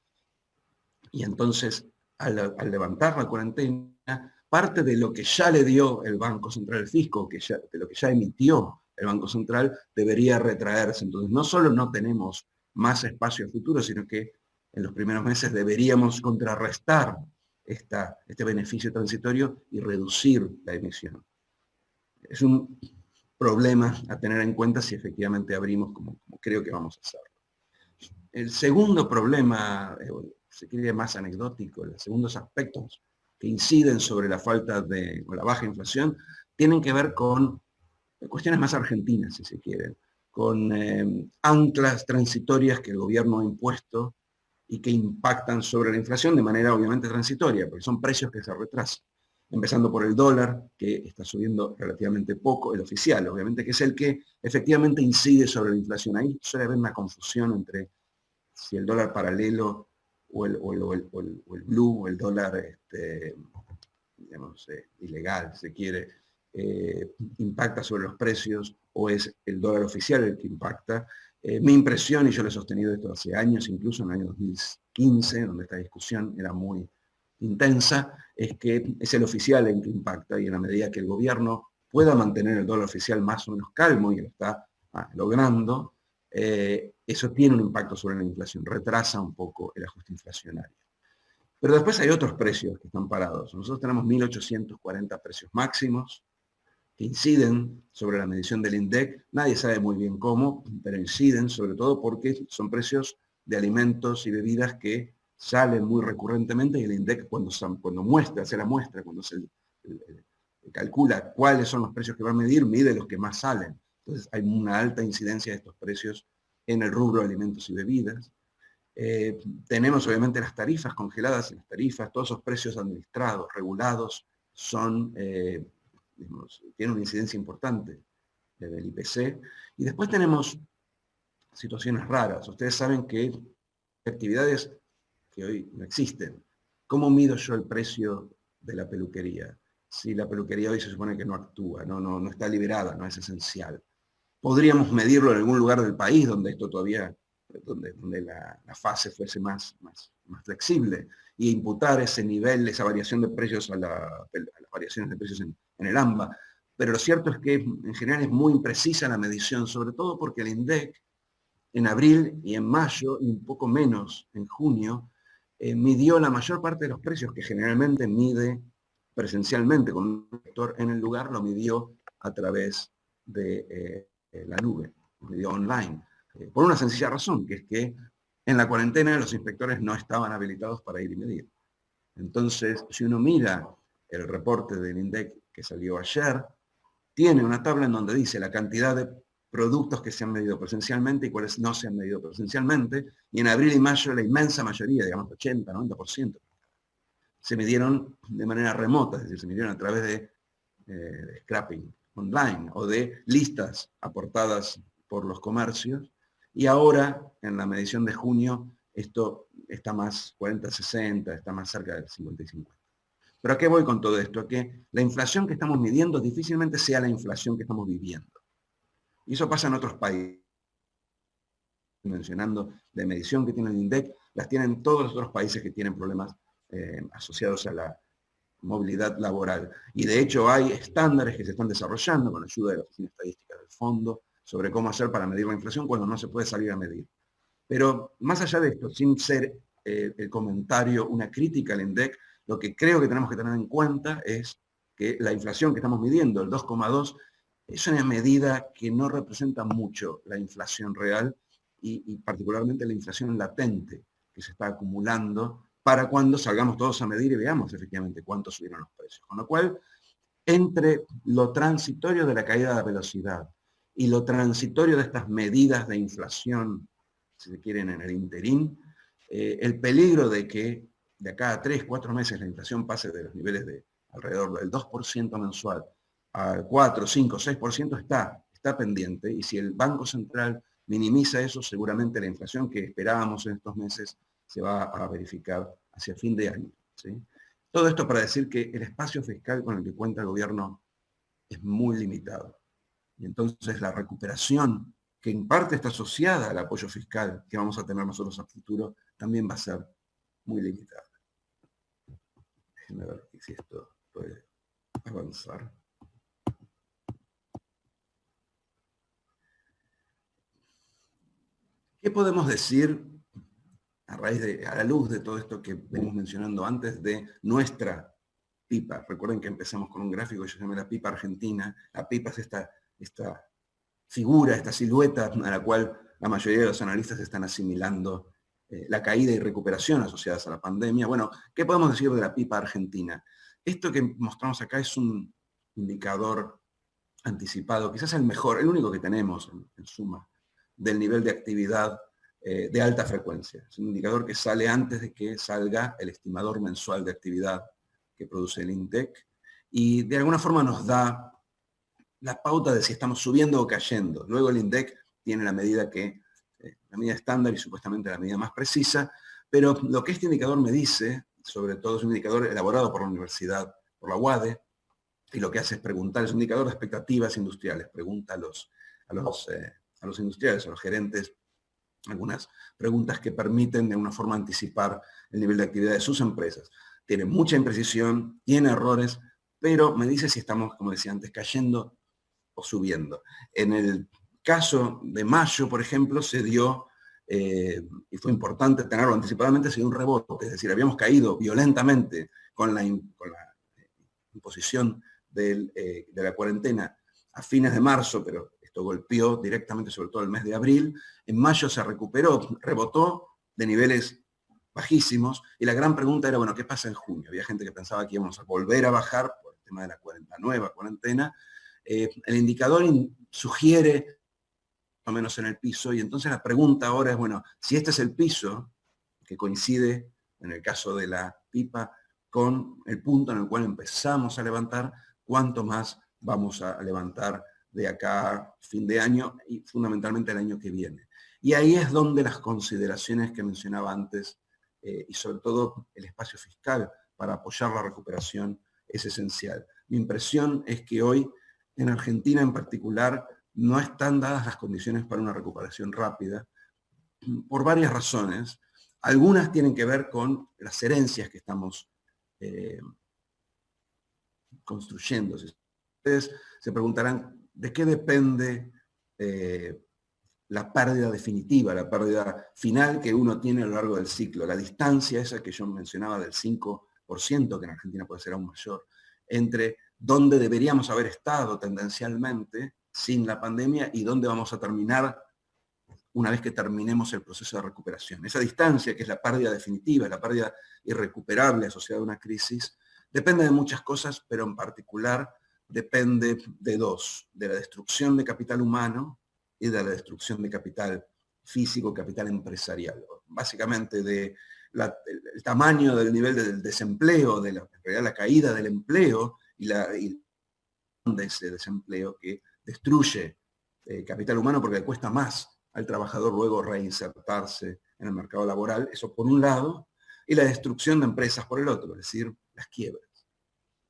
y entonces al levantar la cuarentena, parte de lo que ya le dio el Banco Central al fisco, de lo que ya emitió el Banco Central, debería retraerse. Entonces no solo no tenemos más espacio futuro, sino que en los primeros meses deberíamos contrarrestar este beneficio transitorio y reducir la emisión. Es un problema a tener en cuenta si efectivamente abrimos como creo que vamos a hacerlo. El segundo problema, se quiere más anecdótico, los segundos aspectos que inciden sobre la falta de, o la baja inflación, tienen que ver con cuestiones más argentinas, si se quiere, con anclas transitorias que el gobierno ha impuesto y que impactan sobre la inflación de manera obviamente transitoria, porque son precios que se retrasan. Empezando por el dólar, que está subiendo relativamente poco, el oficial, obviamente, que es el que efectivamente incide sobre la inflación. Ahí suele haber una confusión entre si el dólar paralelo o el blue, o el dólar digamos, ilegal, si se quiere, impacta sobre los precios, o es el dólar oficial el que impacta. Mi impresión, y yo lo he sostenido esto hace años, incluso en el año 2015, donde esta discusión era muy intensa, es que es el oficial el que impacta, y en la medida que el gobierno pueda mantener el dólar oficial más o menos calmo, y lo está logrando, eso tiene un impacto sobre la inflación, retrasa un poco el ajuste inflacionario. Pero después hay otros precios que están parados. Nosotros tenemos 1.840 precios máximos que inciden sobre la medición del INDEC. Nadie sabe muy bien cómo, pero inciden sobre todo porque son precios de alimentos y bebidas que salen muy recurrentemente y el INDEC cuando muestra, hace la muestra, cuando se calcula cuáles son los precios que va a medir, mide los que más salen. Entonces hay una alta incidencia de estos precios en el rubro de alimentos y bebidas. Tenemos obviamente las tarifas congeladas, las tarifas, todos esos precios administrados, regulados, tienen una incidencia importante del IPC. Y después tenemos situaciones raras. Ustedes saben que hay actividades que hoy no existen. ¿Cómo mido yo el precio de la peluquería? Si la peluquería hoy se supone que no actúa, no está liberada, no es esencial. Podríamos medirlo en algún lugar del país donde esto todavía, donde la fase fuese más flexible e imputar ese nivel, esa variación de precios a las variaciones de precios en el AMBA. Pero lo cierto es que en general es muy imprecisa la medición, sobre todo porque el INDEC en abril y en mayo, y un poco menos en junio, midió la mayor parte de los precios que generalmente mide presencialmente con un inspector en el lugar, lo midió a través de la nube, lo midió online, por una sencilla razón, que es que en la cuarentena los inspectores no estaban habilitados para ir y medir. Entonces, si uno mira el reporte del INDEC que salió ayer, tiene una tabla en donde dice la cantidad de productos que se han medido presencialmente y cuáles no se han medido presencialmente, y en abril y mayo la inmensa mayoría, digamos 80, 90%, se midieron de manera remota, es decir, se midieron a través de scrapping online o de listas aportadas por los comercios, y ahora, en la medición de junio, esto está más 40-60, está más cerca del 50-50. ¿Pero a qué voy con todo esto? A que la inflación que estamos midiendo difícilmente sea la inflación que estamos viviendo. Y eso pasa en otros países. Mencionando de medición que tiene el INDEC, las tienen todos los otros países que tienen problemas asociados a la movilidad laboral. Y de hecho hay estándares que se están desarrollando con la ayuda de la Oficina Estadística del Fondo sobre cómo hacer para medir la inflación cuando no se puede salir a medir. Pero más allá de esto, sin ser el comentario, una crítica al INDEC, lo que creo que tenemos que tener en cuenta es que la inflación que estamos midiendo, el 2,2, es una medida que no representa mucho la inflación real y particularmente la inflación latente que se está acumulando para cuando salgamos todos a medir y veamos efectivamente cuánto subieron los precios. Con lo cual, entre lo transitorio de la caída de la velocidad y lo transitorio de estas medidas de inflación, si se quieren, en el interín, el peligro de que de acá a 3, 4 meses la inflación pase de los niveles de alrededor del 2% mensual al 4, 5, 6% está pendiente, y si el Banco Central minimiza eso, seguramente la inflación que esperábamos en estos meses se va a verificar hacia fin de año, ¿sí? Todo esto para decir que el espacio fiscal con el que cuenta el gobierno es muy limitado. Y entonces la recuperación, que en parte está asociada al apoyo fiscal que vamos a tener nosotros a futuro, también va a ser muy limitada. Déjenme ver si esto puede avanzar. ¿Qué podemos decir a la luz de todo esto que venimos mencionando antes de nuestra pipa? Recuerden que empezamos con un gráfico que yo llamé la pipa argentina. La pipa es esta figura, esta silueta a la cual la mayoría de los analistas están asimilando la caída y recuperación asociadas a la pandemia. Bueno, ¿qué podemos decir de la pipa argentina? Esto que mostramos acá es un indicador anticipado, quizás el mejor, el único que tenemos en suma, del nivel de actividad de alta frecuencia. Es un indicador que sale antes de que salga el estimador mensual de actividad que produce el INDEC, y de alguna forma nos da la pauta de si estamos subiendo o cayendo. Luego el INDEC tiene la medida la medida estándar y supuestamente la medida más precisa, pero lo que este indicador me dice, sobre todo es un indicador elaborado por la universidad, por la UADE, y lo que hace es preguntar, es un indicador de expectativas industriales, pregunta a los industriales, a los gerentes, algunas preguntas que permiten de una forma anticipar el nivel de actividad de sus empresas. Tiene mucha imprecisión, tiene errores, pero me dice si estamos, como decía antes, cayendo o subiendo. En el caso de mayo, por ejemplo, se dio, y fue importante tenerlo anticipadamente, se dio un rebote, es decir, habíamos caído violentamente con la imposición de la cuarentena a fines de marzo, pero esto golpeó directamente sobre todo el mes de abril. En mayo se recuperó, rebotó de niveles bajísimos, y la gran pregunta era, bueno, ¿qué pasa en junio? Había gente que pensaba que íbamos a volver a bajar por el tema de la nueva cuarentena. El indicador sugiere más o menos en el piso, y entonces la pregunta ahora es, bueno, si este es el piso, que coincide en el caso de la pipa con el punto en el cual empezamos a levantar, ¿cuánto más vamos a levantar de acá a fin de año y fundamentalmente el año que viene? Y ahí es donde las consideraciones que mencionaba antes, y sobre todo el espacio fiscal para apoyar la recuperación, es esencial. Mi impresión es que hoy, en Argentina en particular, no están dadas las condiciones para una recuperación rápida, por varias razones. Algunas tienen que ver con las herencias que estamos construyendo. Ustedes se preguntarán, ¿de qué depende la pérdida definitiva, la pérdida final que uno tiene a lo largo del ciclo? La distancia esa que yo mencionaba del 5%, que en Argentina puede ser aún mayor, entre dónde deberíamos haber estado tendencialmente sin la pandemia y dónde vamos a terminar una vez que terminemos el proceso de recuperación. Esa distancia, que es la pérdida definitiva, la pérdida irrecuperable asociada a una crisis, depende de muchas cosas, pero en particular depende de dos: de la destrucción de capital humano y de la destrucción de capital físico, capital empresarial. Básicamente el tamaño del nivel del desempleo, en realidad la caída del empleo y de ese desempleo que destruye capital humano porque le cuesta más al trabajador luego reinsertarse en el mercado laboral, eso por un lado, y la destrucción de empresas por el otro, es decir, las quiebras.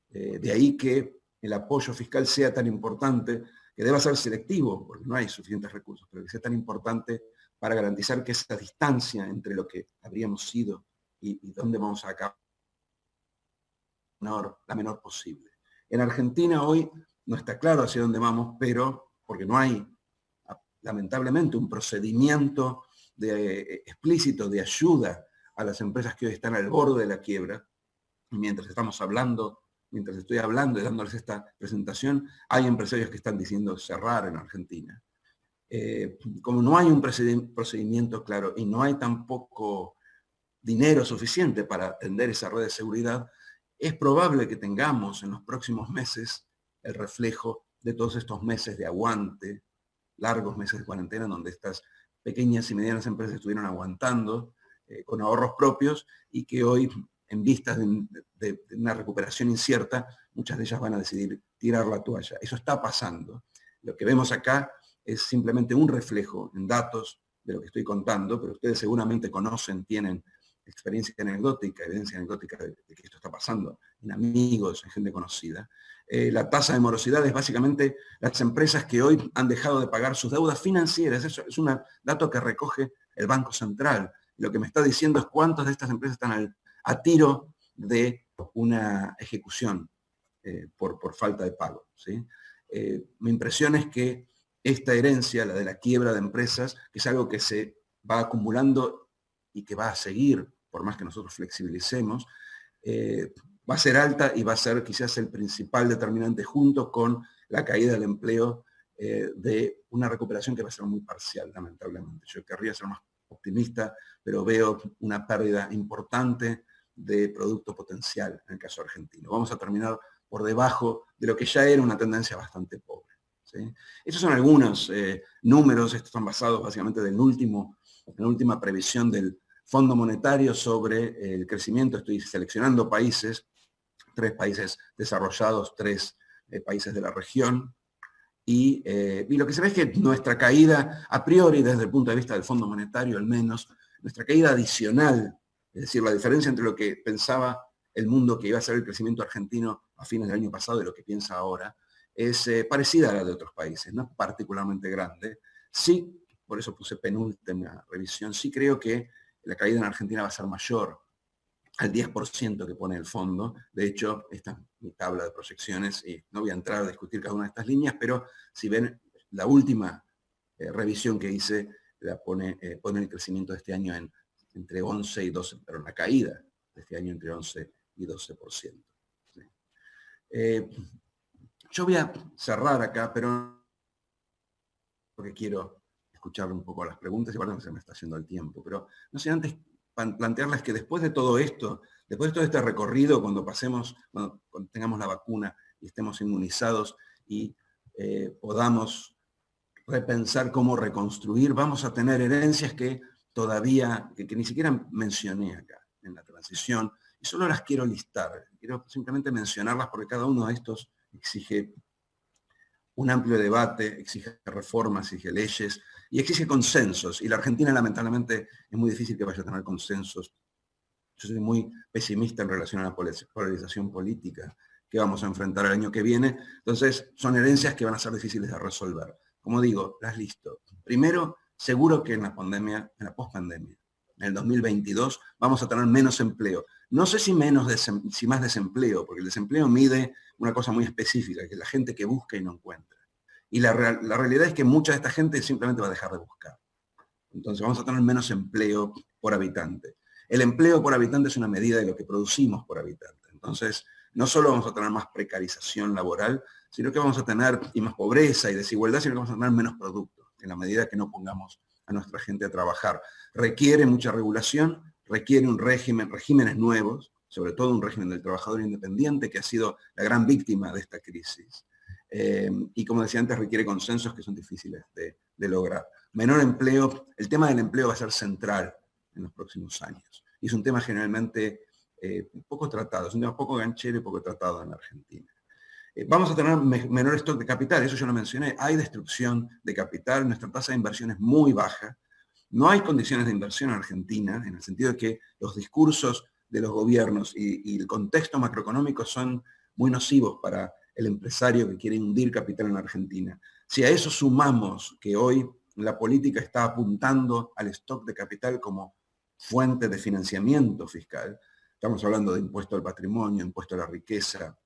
De ahí que el apoyo fiscal sea tan importante, que deba ser selectivo, porque no hay suficientes recursos, pero que sea tan importante para garantizar que esa distancia entre lo que habríamos sido y dónde vamos a acabar la menor posible. En Argentina hoy no está claro hacia dónde vamos, pero porque no hay, lamentablemente, un procedimiento explícito de ayuda a las empresas que hoy están al borde de la quiebra. Y mientras estoy hablando y dándoles esta presentación, hay empresarios que están diciendo cerrar en Argentina. Como no hay un procedimiento claro y no hay tampoco dinero suficiente para atender esa red de seguridad, es probable que tengamos en los próximos meses el reflejo de todos estos meses de aguante, largos meses de cuarentena, donde estas pequeñas y medianas empresas estuvieron aguantando con ahorros propios, y que hoy, en vistas de una recuperación incierta, muchas de ellas van a decidir tirar la toalla. Eso está pasando. Lo que vemos acá es simplemente un reflejo en datos de lo que estoy contando, pero ustedes seguramente conocen, tienen experiencia anecdótica, evidencia anecdótica de que esto está pasando en amigos, en gente conocida. La tasa de morosidad es básicamente las empresas que hoy han dejado de pagar sus deudas financieras. Eso es un dato que recoge el Banco Central. Lo que me está diciendo es cuántas de estas empresas están a tiro de una ejecución por falta de pago, ¿sí? Mi impresión es que esta herencia, la de la quiebra de empresas, que es algo que se va acumulando y que va a seguir, por más que nosotros flexibilicemos, va a ser alta y va a ser quizás el principal determinante, junto con la caída del empleo, de una recuperación que va a ser muy parcial, lamentablemente. Yo querría ser más optimista, pero veo una pérdida importante de producto potencial en el caso argentino. Vamos a terminar por debajo de lo que ya era una tendencia bastante pobre, ¿sí? Estos son algunos números. Estos están basados básicamente en la última previsión del Fondo Monetario sobre el crecimiento. Estoy seleccionando países, 3 países desarrollados, 3 países de la región, y lo que se ve es que nuestra caída, a priori, desde el punto de vista del Fondo Monetario al menos, nuestra caída adicional, es decir, la diferencia entre lo que pensaba el mundo que iba a ser el crecimiento argentino a fines del año pasado y lo que piensa ahora, es parecida a la de otros países, no es particularmente grande. Sí, por eso puse penúltima revisión, sí creo que la caída en Argentina va a ser mayor al 10% que pone el fondo. De hecho, esta es mi tabla de proyecciones y no voy a entrar a discutir cada una de estas líneas, pero si ven la última revisión que hice pone el crecimiento de este año entre 11 y 12, pero la caída de este año entre 11 y 12%. ¿Sí? Yo voy a cerrar acá, pero porque quiero escuchar un poco las preguntas, y bueno, se me está haciendo el tiempo, pero no sé, antes plantearles que después de todo esto, después de todo este recorrido, cuando tengamos la vacuna y estemos inmunizados y podamos repensar cómo reconstruir, vamos a tener herencias que todavía, que ni siquiera mencioné acá en la transición, y solo las quiero listar, quiero simplemente mencionarlas porque cada uno de estos exige un amplio debate, exige reformas, exige leyes y exige consensos. Y la Argentina, lamentablemente, es muy difícil que vaya a tener consensos. Yo soy muy pesimista en relación a la polarización política que vamos a enfrentar el año que viene. Entonces, son herencias que van a ser difíciles de resolver. Como digo, las listo. Primero, seguro que en la pandemia, en la pospandemia, en el 2022, vamos a tener menos empleo. No sé si más desempleo, porque el desempleo mide una cosa muy específica, que es la gente que busca y no encuentra. Y la realidad es que mucha de esta gente simplemente va a dejar de buscar. Entonces vamos a tener menos empleo por habitante. El empleo por habitante es una medida de lo que producimos por habitante. Entonces, no solo vamos a tener más precarización laboral, sino que vamos a tener, y más pobreza y desigualdad, sino que vamos a tener menos productos, en la medida que no pongamos a nuestra gente a trabajar. Requiere mucha regulación, requiere un regímenes nuevos, sobre todo un régimen del trabajador independiente, que ha sido la gran víctima de esta crisis. Y como decía antes, requiere consensos que son difíciles de lograr. Menor empleo, el tema del empleo va a ser central en los próximos años. Y es un tema generalmente poco tratado, es un tema poco ganchero y poco tratado en la Argentina. Vamos a tener menor stock de capital, eso yo lo mencioné, hay destrucción de capital, nuestra tasa de inversión es muy baja, no hay condiciones de inversión en Argentina, en el sentido de que los discursos de los gobiernos y el contexto macroeconómico son muy nocivos para el empresario que quiere hundir capital en la Argentina. Si a eso sumamos que hoy la política está apuntando al stock de capital como fuente de financiamiento fiscal, estamos hablando de impuesto al patrimonio, impuesto a la riqueza,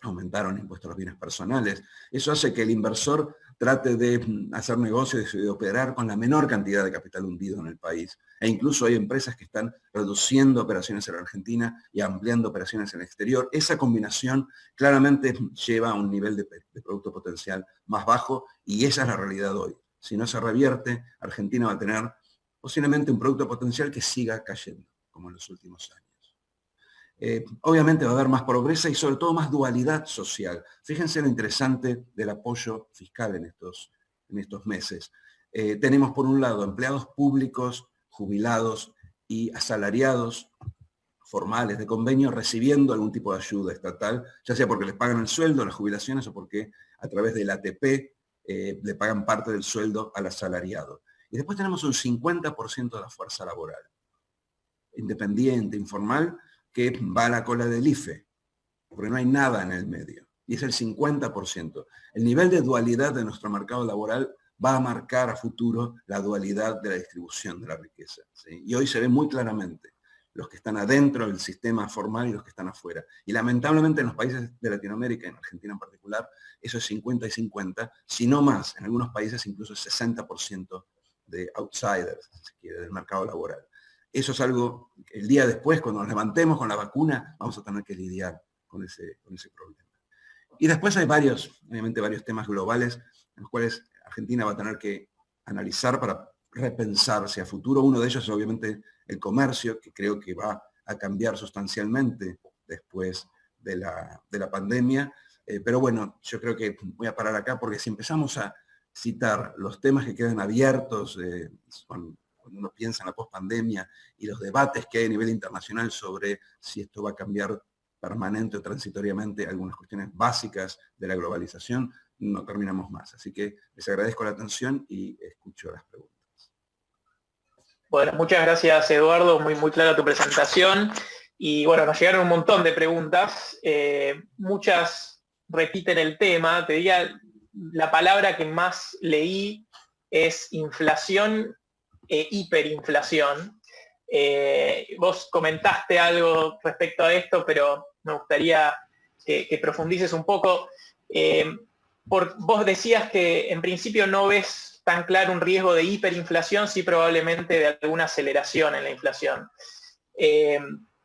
aumentaron impuestos a los bienes personales, eso hace que el inversor trate de hacer negocios y de operar con la menor cantidad de capital hundido en el país. E incluso hay empresas que están reduciendo operaciones en la Argentina y ampliando operaciones en el exterior. Esa combinación claramente lleva a un nivel de producto potencial más bajo y esa es la realidad hoy. Si no se revierte, Argentina va a tener posiblemente un producto potencial que siga cayendo, como en los últimos años. Obviamente va a haber más pobreza y sobre todo más dualidad social. Fíjense lo interesante del apoyo fiscal en estos meses. Tenemos por un lado empleados públicos, jubilados y asalariados formales de convenio recibiendo algún tipo de ayuda estatal, ya sea porque les pagan el sueldo, las jubilaciones, o porque a través del ATP le pagan parte del sueldo al asalariado. Y después tenemos un 50% de la fuerza laboral, independiente, informal, que va a la cola del IFE, porque no hay nada en el medio, y es el 50%. El nivel de dualidad de nuestro mercado laboral va a marcar a futuro la dualidad de la distribución de la riqueza, ¿sí? Y hoy se ve muy claramente los que están adentro del sistema formal y los que están afuera. Y lamentablemente en los países de Latinoamérica, en Argentina en particular, eso es 50 y 50, si no más, en algunos países incluso el 60% de outsiders, si se quiere, del mercado laboral. Eso es algo que el día después, cuando nos levantemos con la vacuna, vamos a tener que lidiar con ese problema. Y después hay obviamente varios temas globales en los cuales Argentina va a tener que analizar para repensarse a futuro. Uno de ellos es obviamente el comercio, que creo que va a cambiar sustancialmente después de la pandemia. Pero bueno, yo creo que voy a parar acá porque si empezamos a citar los temas que quedan abiertos cuando uno piensa en la pospandemia y los debates que hay a nivel internacional sobre si esto va a cambiar permanente o transitoriamente algunas cuestiones básicas de la globalización, no terminamos más. Así que les agradezco la atención y escucho las preguntas. Bueno, muchas gracias, Eduardo, muy clara tu presentación. Y bueno, nos llegaron un montón de preguntas, muchas repiten el tema. Te diría, la palabra que más leí es inflación e hiperinflación. Vos comentaste algo respecto a esto, pero me gustaría que profundices un poco. Vos decías que en principio no ves tan claro un riesgo de hiperinflación, sí probablemente de alguna aceleración en la inflación.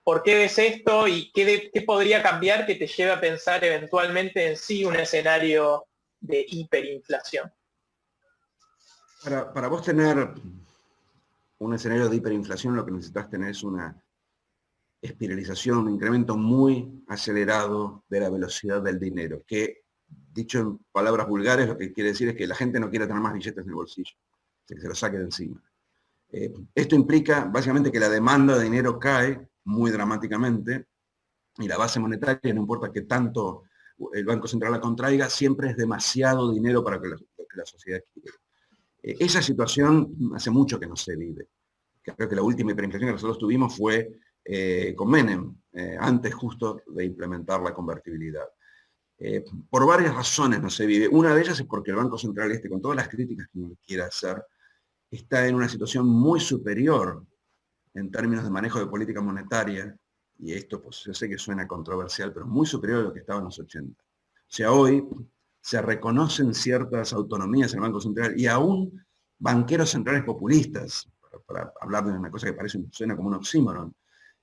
¿Por qué ves esto y qué podría cambiar que te lleve a pensar eventualmente en sí un escenario de hiperinflación? Para vos tener un escenario de hiperinflación, lo que necesitas tener es una espiralización, un incremento muy acelerado de la velocidad del dinero, que, dicho en palabras vulgares, lo que quiere decir es que la gente no quiere tener más billetes en el bolsillo, que se los saque de encima. Esto implica básicamente que la demanda de dinero cae muy dramáticamente y la base monetaria, no importa que tanto el Banco Central la contraiga, siempre es demasiado dinero para que la sociedad quiera. Esa situación hace mucho que no se vive. Creo que la última hiperinflación que nosotros tuvimos fue con Menem, antes justo de implementar la convertibilidad. Por varias razones no se vive. Una de ellas es porque el Banco Central con todas las críticas que uno quiera hacer, está en una situación muy superior en términos de manejo de política monetaria, y esto pues yo sé que suena controversial, pero muy superior a lo que estaba en los 80. O sea, hoy se reconocen ciertas autonomías en el Banco Central y aún banqueros centrales populistas, para hablar de una cosa que suena como un oxímoron,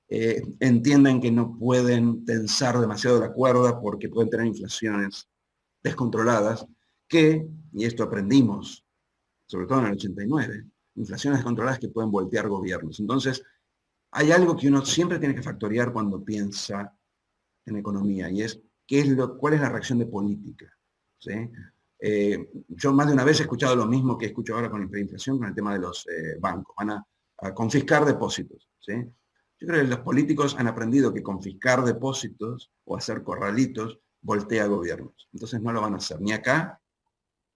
entienden que no pueden tensar demasiado la cuerda porque pueden tener inflaciones descontroladas que, y esto aprendimos, sobre todo en el 89, inflaciones descontroladas que pueden voltear gobiernos. Entonces, hay algo que uno siempre tiene que factorear cuando piensa en economía, y es cuál es la reacción de política. ¿Sí? Yo más de una vez he escuchado lo mismo que escucho ahora con la hiperinflación, con el tema de los bancos. Van a confiscar depósitos. ¿Sí? Yo creo que los políticos han aprendido que confiscar depósitos o hacer corralitos voltea gobiernos. Entonces no lo van a hacer ni acá,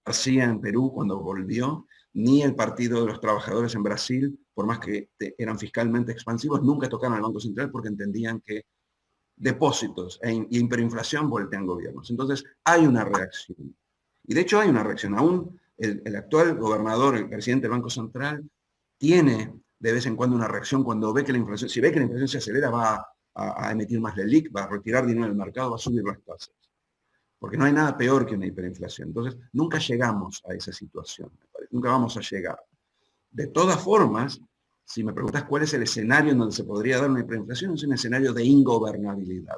García en Perú cuando volvió, ni el Partido de los Trabajadores en Brasil, por más que eran fiscalmente expansivos, nunca tocaron al Banco Central porque entendían que depósitos e hiperinflación voltean gobiernos. Entonces hay una reacción. Y de hecho hay una reacción. Aún el actual gobernador, el presidente del Banco Central, tiene de vez en cuando una reacción cuando ve que la inflación, si ve que la inflación se acelera, va a emitir más LELIQ, va a retirar dinero del mercado, va a subir las tasas. Porque no hay nada peor que una hiperinflación. Entonces, nunca llegamos a esa situación, nunca vamos a llegar. De todas formas, si me preguntas cuál es el escenario en donde se podría dar una hiperinflación, es un escenario de ingobernabilidad.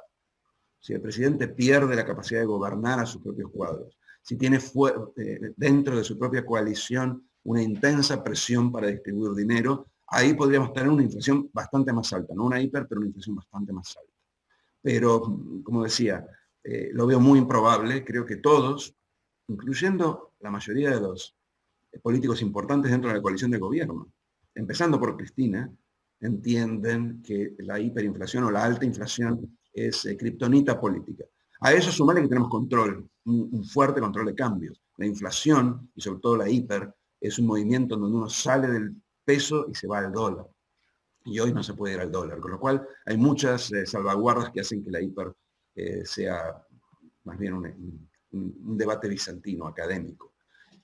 Si el presidente pierde la capacidad de gobernar a sus propios cuadros, si tiene dentro de su propia coalición una intensa presión para distribuir dinero, ahí podríamos tener una inflación bastante más alta, no una hiper, pero una inflación bastante más alta. Pero, como decía, lo veo muy improbable. Creo que todos, incluyendo la mayoría de los políticos importantes dentro de la coalición de gobierno, empezando por Cristina, entienden que la hiperinflación o la alta inflación es kriptonita política. A eso sumarle que tenemos control, un fuerte control de cambios. La inflación, y sobre todo la hiper, es un movimiento en donde uno sale del peso y se va al dólar. Y hoy no se puede ir al dólar, con lo cual hay muchas salvaguardas que hacen que la hiper sea más bien un debate bizantino, académico.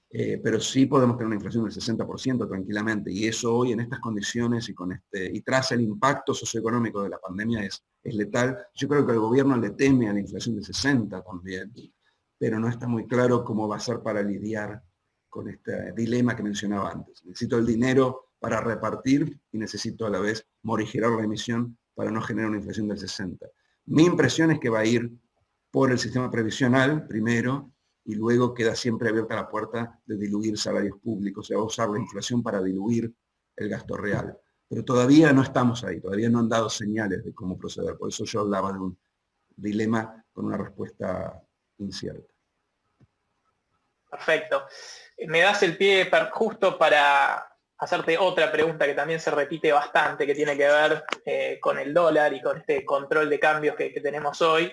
Pero sí podemos tener una inflación del 60% tranquilamente, y eso hoy en estas condiciones y tras el impacto socioeconómico de la pandemia es letal. Yo creo que el gobierno le teme a la inflación del 60 también, pero no está muy claro cómo va a ser para lidiar con este dilema que mencionaba antes. Necesito el dinero para repartir y necesito a la vez morigerar la emisión para no generar una inflación del 60. Mi impresión es que va a ir por el sistema previsional primero, y luego queda siempre abierta la puerta de diluir salarios públicos, se va a usar la inflación para diluir el gasto real. Pero todavía no estamos ahí, todavía no han dado señales de cómo proceder, por eso yo hablaba de un dilema con una respuesta incierta. Perfecto. Me das el pie justo para hacerte otra pregunta que también se repite bastante, que tiene que ver con el dólar y con este control de cambios que tenemos hoy.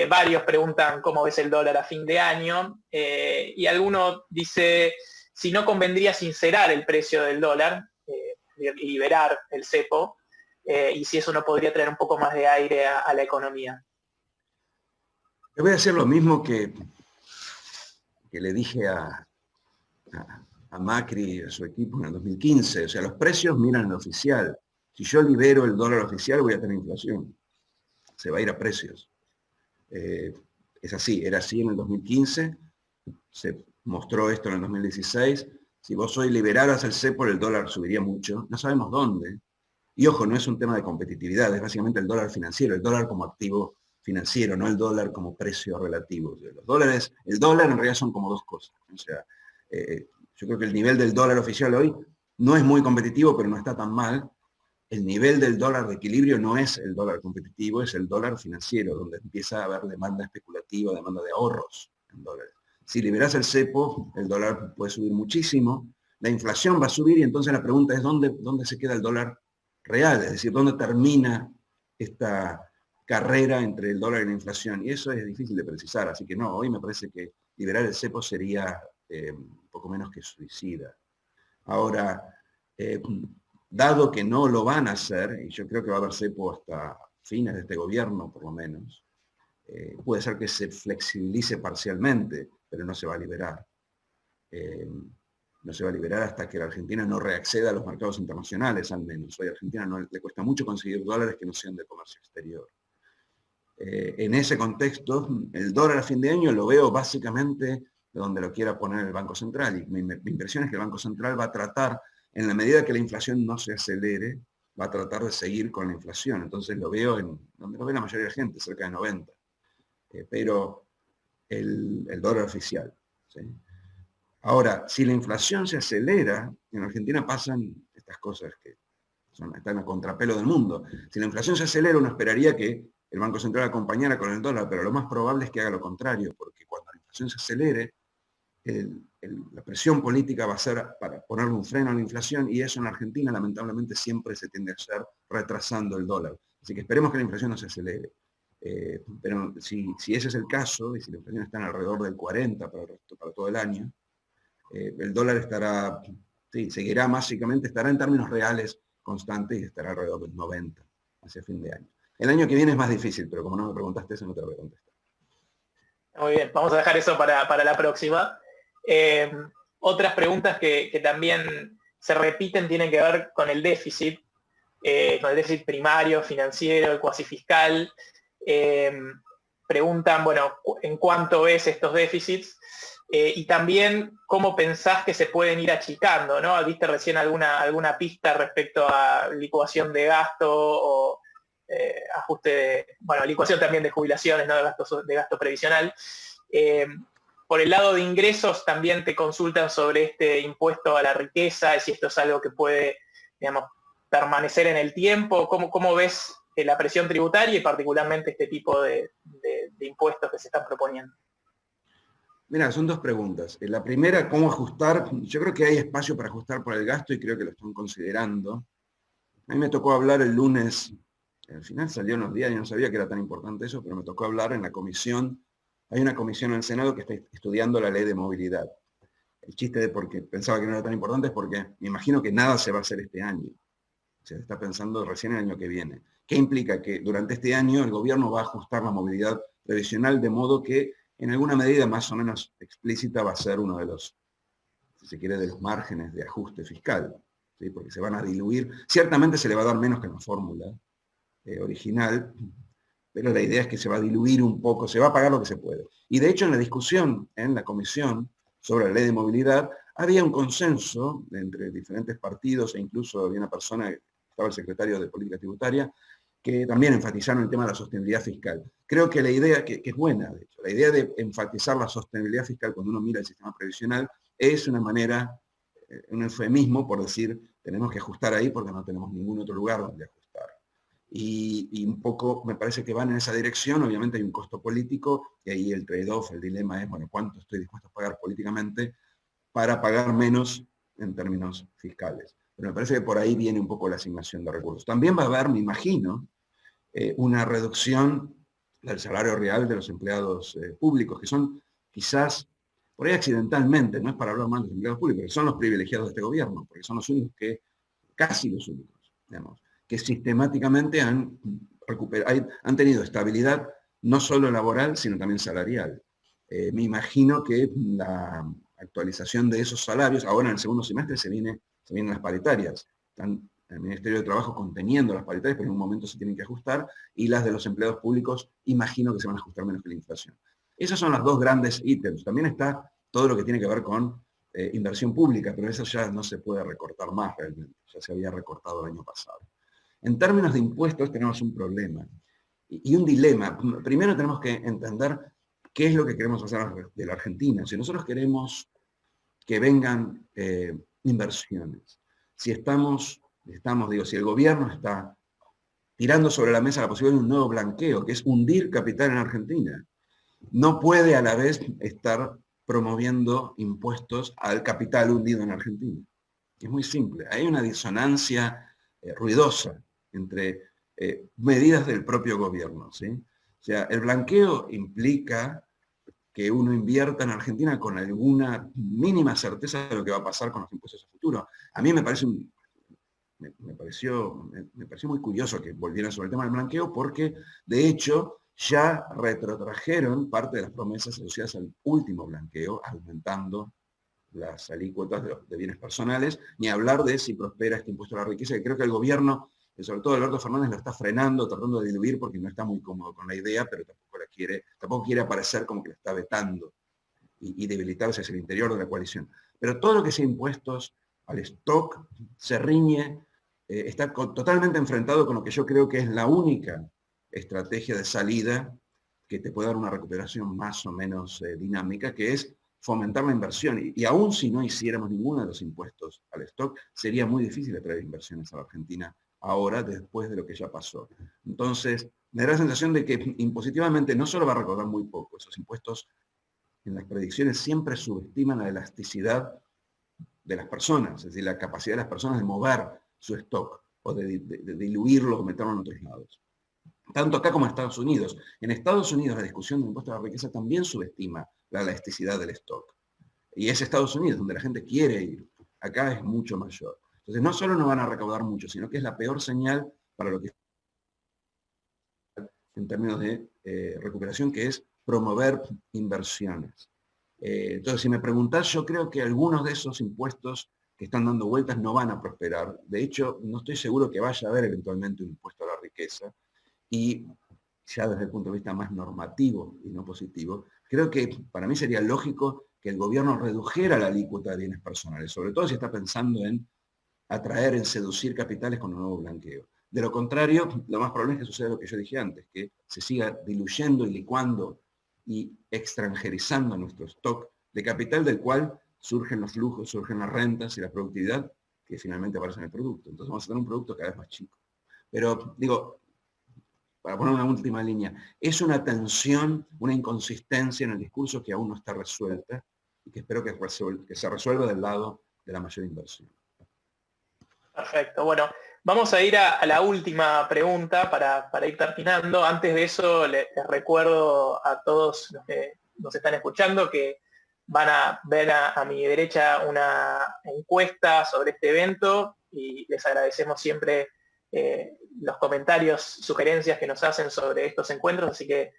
Varios preguntan cómo ves el dólar a fin de año, y alguno dice si no convendría sincerar el precio del dólar, liberar el cepo, y si eso no podría traer un poco más de aire a la economía. Yo voy a hacer lo mismo que le dije a Macri y a su equipo en el 2015. O sea, los precios miran el oficial. Si yo libero el dólar oficial, voy a tener inflación. Se va a ir a precios. Es así, era así en el 2015, se mostró esto en el 2016, Si vos hoy liberaras el cepo, el dólar subiría mucho, no sabemos dónde. Y ojo, no es un tema de competitividad, es básicamente el dólar financiero, el dólar como activo financiero, no el dólar como precio relativo. O sea, los dólares, el dólar en realidad son como dos cosas. O sea, yo creo que el nivel del dólar oficial hoy no es muy competitivo, pero no está tan mal. El nivel del dólar de equilibrio no es el dólar competitivo, es el dólar financiero, donde empieza a haber demanda especulativa, demanda de ahorros en dólares. Si liberas el cepo, el dólar puede subir muchísimo, la inflación va a subir y entonces la pregunta es ¿dónde se queda el dólar real? Es decir, ¿dónde termina esta carrera entre el dólar y la inflación? Y eso es difícil de precisar, así que no, hoy me parece que liberar el cepo sería poco menos que suicida. Ahora, dado que no lo van a hacer, y yo creo que va a haber cepo hasta fines de este gobierno, por lo menos, puede ser que se flexibilice parcialmente, pero no se va a liberar. No se va a liberar hasta que la Argentina no reacceda a los mercados internacionales, al menos. Hoy a Argentina no, le cuesta mucho conseguir dólares que no sean de comercio exterior. En ese contexto, el dólar a fin de año lo veo básicamente de donde lo quiera poner el Banco Central. Y mi impresión es que el Banco Central va a tratar, en la medida que la inflación no se acelere, va a tratar de seguir con la inflación. Entonces lo veo en donde lo ve la mayoría de la gente, cerca de 90. Pero el dólar oficial. ¿Sí? Ahora, si la inflación se acelera, en Argentina pasan estas cosas que están a contrapelo del mundo. Si la inflación se acelera, uno esperaría que el Banco Central acompañara con el dólar, pero lo más probable es que haga lo contrario, porque cuando la inflación se acelere, la presión política va a ser para ponerle un freno a la inflación, y eso en la Argentina lamentablemente siempre se tiende a hacer retrasando el dólar. Así que esperemos que la inflación no se acelere. Pero si ese es el caso, y si la inflación está en alrededor del 40 para todo el año, el dólar estará, sí, seguirá básicamente, estará en términos reales constante y estará alrededor del 90 hacia fin de año. El año que viene es más difícil, pero como no me preguntaste eso, no te lo voy a contestar. Muy bien, vamos a dejar eso para la próxima. Otras preguntas que también se repiten tienen que ver con el déficit primario, financiero, el cuasi fiscal. Preguntan, bueno, ¿en cuánto ves estos déficits? Y también cómo pensás que se pueden ir achicando, ¿no? ¿Viste recién alguna pista respecto a licuación de gasto o ajuste licuación también de jubilaciones, ¿no? de gasto previsional? Por el lado de ingresos también te consultan sobre este impuesto a la riqueza, y si esto es algo que puede, digamos, permanecer en el tiempo. ¿Cómo ves la presión tributaria y particularmente este tipo de impuestos que se están proponiendo? Mira, son dos preguntas. La primera, ¿cómo ajustar? Yo creo que hay espacio para ajustar por el gasto y creo que lo están considerando. A mí me tocó hablar el lunes, al final salió en los días y no sabía que era tan importante eso, pero me tocó hablar en la comisión. Hay una comisión en el Senado que está estudiando la ley de movilidad. El chiste de porque pensaba que no era tan importante es porque me imagino que nada se va a hacer este año. Se está pensando recién el año que viene. ¿Qué implica? Que durante este año el gobierno va a ajustar la movilidad previsional de modo que en alguna medida más o menos explícita va a ser uno de los, si se quiere, de los márgenes de ajuste fiscal, ¿sí? Porque se van a diluir. Ciertamente se le va a dar menos que en la fórmula original, pero la idea es que se va a diluir un poco, se va a pagar lo que se puede. Y de hecho en la discusión en la comisión sobre la ley de movilidad había un consenso entre diferentes partidos e incluso había una persona, estaba el secretario de Política Tributaria, que también enfatizaron el tema de la sostenibilidad fiscal. Creo que la idea, que es buena, de hecho, la idea de enfatizar la sostenibilidad fiscal cuando uno mira el sistema previsional es una manera, un eufemismo por decir, tenemos que ajustar ahí porque no tenemos ningún otro lugar donde ajustar. Y un poco me parece que van en esa dirección. Obviamente hay un costo político y ahí el trade-off, el dilema es, bueno, ¿cuánto estoy dispuesto a pagar políticamente para pagar menos en términos fiscales? Pero me parece que por ahí viene un poco la asignación de recursos. También va a haber, me imagino, una reducción del salario real de los empleados públicos, que son quizás, por ahí accidentalmente, no es para hablar mal de los empleados públicos, que son los privilegiados de este gobierno, porque son los únicos que, casi los únicos, digamos, que sistemáticamente han tenido estabilidad no solo laboral, sino también salarial. Me imagino que la actualización de esos salarios, ahora en el segundo semestre se vienen las paritarias. Están el Ministerio de Trabajo conteniendo las paritarias, pero en un momento se tienen que ajustar, y las de los empleados públicos imagino que se van a ajustar menos que la inflación. Esos son los dos grandes ítems. También está todo lo que tiene que ver con inversión pública, pero eso ya no se puede recortar más realmente, ya se había recortado el año pasado. En términos de impuestos tenemos un problema y un dilema. Primero tenemos que entender qué es lo que queremos hacer de la Argentina. Si nosotros queremos que vengan inversiones, si si el gobierno está tirando sobre la mesa la posibilidad de un nuevo blanqueo, que es hundir capital en Argentina, no puede a la vez estar promoviendo impuestos al capital hundido en Argentina. Es muy simple. Hay una disonancia ruidosa entre medidas del propio gobierno, ¿sí? O sea, el blanqueo implica que uno invierta en Argentina con alguna mínima certeza de lo que va a pasar con los impuestos a futuro. A mí me pareció muy curioso que volvieran sobre el tema del blanqueo porque, de hecho, ya retrotrajeron parte de las promesas asociadas al último blanqueo, aumentando las alícuotas de bienes personales, ni hablar de si prospera este impuesto a la riqueza, que creo que el gobierno, sobre todo Alberto Fernández, lo está frenando, tratando de diluir porque no está muy cómodo con la idea, pero tampoco quiere aparecer como que la está vetando y debilitarse hacia el interior de la coalición. Pero todo lo que sea impuestos al stock se riñe, está totalmente enfrentado con lo que yo creo que es la única estrategia de salida que te puede dar una recuperación más o menos dinámica, que es fomentar la inversión. Y aún si no hiciéramos ninguno de los impuestos al stock, sería muy difícil atraer inversiones a la Argentina ahora, después de lo que ya pasó. Entonces, me da la sensación de que impositivamente no solo va a recaudar muy poco, esos impuestos en las predicciones siempre subestiman la elasticidad de las personas, es decir, la capacidad de las personas de mover su stock o de diluirlo o meterlo en otros lados. Tanto acá como en Estados Unidos. En Estados Unidos la discusión del impuesto a la riqueza también subestima la elasticidad del stock. Y es Estados Unidos donde la gente quiere ir. Acá es mucho mayor. Entonces no solo no van a recaudar mucho, sino que es la peor señal para lo que en términos de recuperación, que es promover inversiones. Entonces, si me preguntás, yo creo que algunos de esos impuestos que están dando vueltas no van a prosperar. De hecho, no estoy seguro que vaya a haber eventualmente un impuesto a la riqueza. Y ya desde el punto de vista más normativo y no positivo, creo que para mí sería lógico que el gobierno redujera la alícuota de bienes personales, sobre todo si está pensando en atraer, en seducir capitales con un nuevo blanqueo. De lo contrario, lo más probable es que suceda lo que yo dije antes, que se siga diluyendo y licuando y extranjerizando nuestro stock de capital del cual surgen los flujos, surgen las rentas y la productividad que finalmente aparecen en el producto. Entonces vamos a tener un producto cada vez más chico. Pero digo, para poner una última línea, es una tensión, una inconsistencia en el discurso que aún no está resuelta y que espero que se resuelva del lado de la mayor inversión. Perfecto. Bueno, vamos a ir a la última pregunta para ir terminando. Antes de eso, les recuerdo a todos los que nos están escuchando que van a ver a mi derecha una encuesta sobre este evento y les agradecemos siempre los comentarios, sugerencias que nos hacen sobre estos encuentros, así que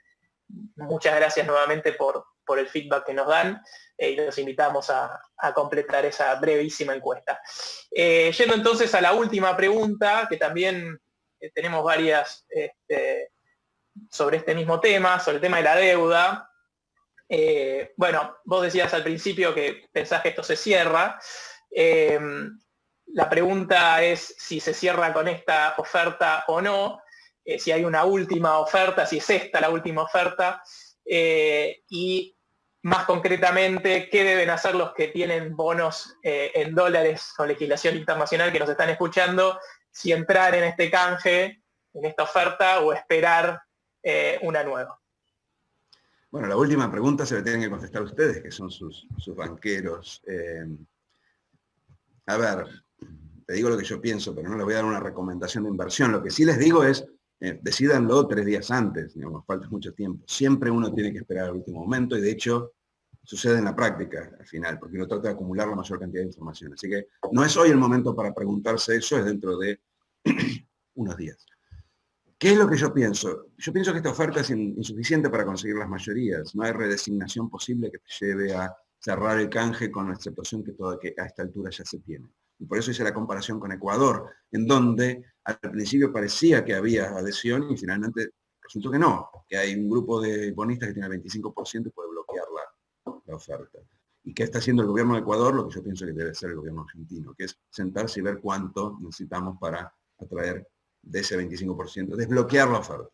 muchas gracias nuevamente por el feedback que nos dan y los invitamos a completar esa brevísima encuesta. Yendo entonces a la última pregunta, que también tenemos varias sobre este mismo tema, sobre el tema de la deuda. Bueno, vos decías al principio que pensás que esto se cierra. La pregunta es si se cierra con esta oferta o no, si hay una última oferta, si es esta la última oferta, y más concretamente, ¿qué deben hacer los que tienen bonos en dólares con legislación internacional que nos están escuchando? Si entrar en este canje, en esta oferta, o esperar una nueva. Bueno, la última pregunta se la tienen que contestar ustedes, que son sus banqueros. A ver, te digo lo que yo pienso, pero no les voy a dar una recomendación de inversión. Lo que sí les digo es, decídanlo 3 días antes, digamos, falta mucho tiempo. Siempre uno tiene que esperar al último momento y de hecho sucede en la práctica al final, porque uno trata de acumular la mayor cantidad de información. Así que no es hoy el momento para preguntarse eso, es dentro de unos días. ¿Qué es lo que yo pienso? Yo pienso que esta oferta es insuficiente para conseguir las mayorías. No hay redesignación posible que te lleve a cerrar el canje con la aceptación que a esta altura ya se tiene. Y por eso hice la comparación con Ecuador, en donde al principio parecía que había adhesión y finalmente resultó que no, que hay un grupo de bonistas que tiene el 25% y puede bloquear la oferta. ¿Y qué está haciendo el gobierno de Ecuador? Lo que yo pienso que debe hacer el gobierno argentino, que es sentarse y ver cuánto necesitamos para atraer de ese 25%, desbloquear la oferta.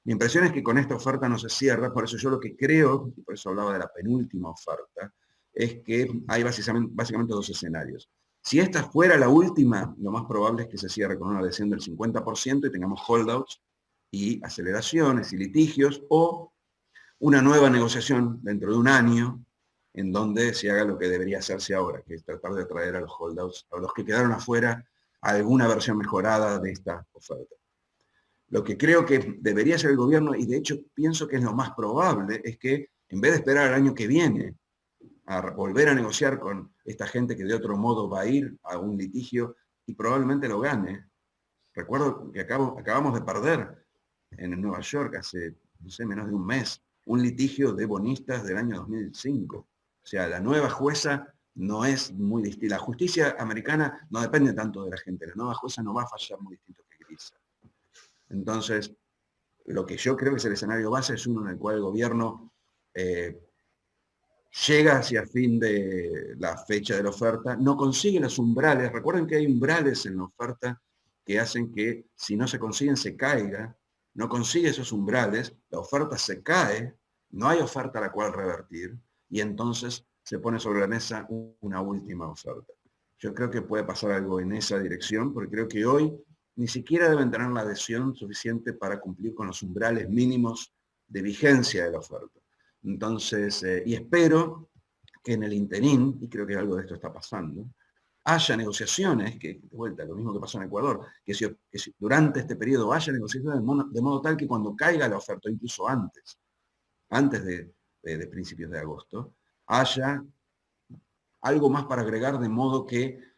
Mi impresión es que con esta oferta no se cierra, por eso yo lo que creo, y por eso hablaba de la penúltima oferta, es que hay básicamente dos escenarios. Si esta fuera la última, lo más probable es que se cierre con una adhesión del 50% y tengamos holdouts y aceleraciones y litigios, o una nueva negociación dentro de un año, en donde se haga lo que debería hacerse ahora, que es tratar de atraer a los holdouts, a los que quedaron afuera, a alguna versión mejorada de esta oferta. Lo que creo que debería hacer el gobierno, y de hecho pienso que es lo más probable, es que en vez de esperar al año que viene a volver a negociar con esta gente que de otro modo va a ir a un litigio y probablemente lo gane. Recuerdo que acabamos de perder en Nueva York hace, no sé, menos de un mes, un litigio de bonistas del año 2005. O sea, la nueva jueza no es muy distinta. La justicia americana no depende tanto de la gente. La nueva jueza no va a fallar muy distinto que Grisa. Entonces, lo que yo creo que es el escenario base es uno en el cual el gobierno llega hacia fin de la fecha de la oferta, no consigue los umbrales. Recuerden que hay umbrales en la oferta que hacen que si no se consiguen se caiga, no consigue esos umbrales, la oferta se cae, no hay oferta a la cual revertir, y entonces se pone sobre la mesa una última oferta. Yo creo que puede pasar algo en esa dirección, porque creo que hoy ni siquiera deben tener la adhesión suficiente para cumplir con los umbrales mínimos de vigencia de la oferta. Entonces, y espero que en el interín, y creo que algo de esto está pasando, haya negociaciones, que de vuelta, lo mismo que pasó en Ecuador, que si durante este periodo haya negociaciones de modo tal que cuando caiga la oferta, incluso antes de principios de agosto, haya algo más para agregar de modo que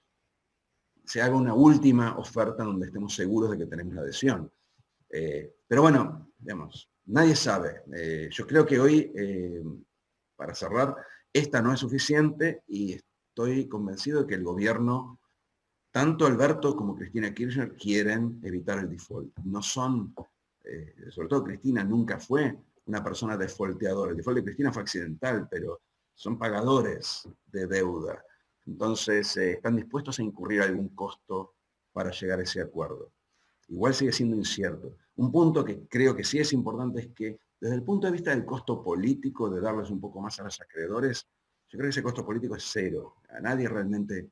se haga una última oferta donde estemos seguros de que tenemos la adhesión. Pero bueno, digamos, nadie sabe. Yo creo que hoy, para cerrar, esta no es suficiente y estoy convencido de que el gobierno, tanto Alberto como Cristina Kirchner, quieren evitar el default. No son, sobre todo Cristina nunca fue una persona defaulteadora. El default de Cristina fue accidental, pero son pagadores de deuda. Entonces, están dispuestos a incurrir algún costo para llegar a ese acuerdo. Igual sigue siendo incierto. Un punto que creo que sí es importante es que, desde el punto de vista del costo político, de darles un poco más a los acreedores, yo creo que ese costo político es cero. A nadie realmente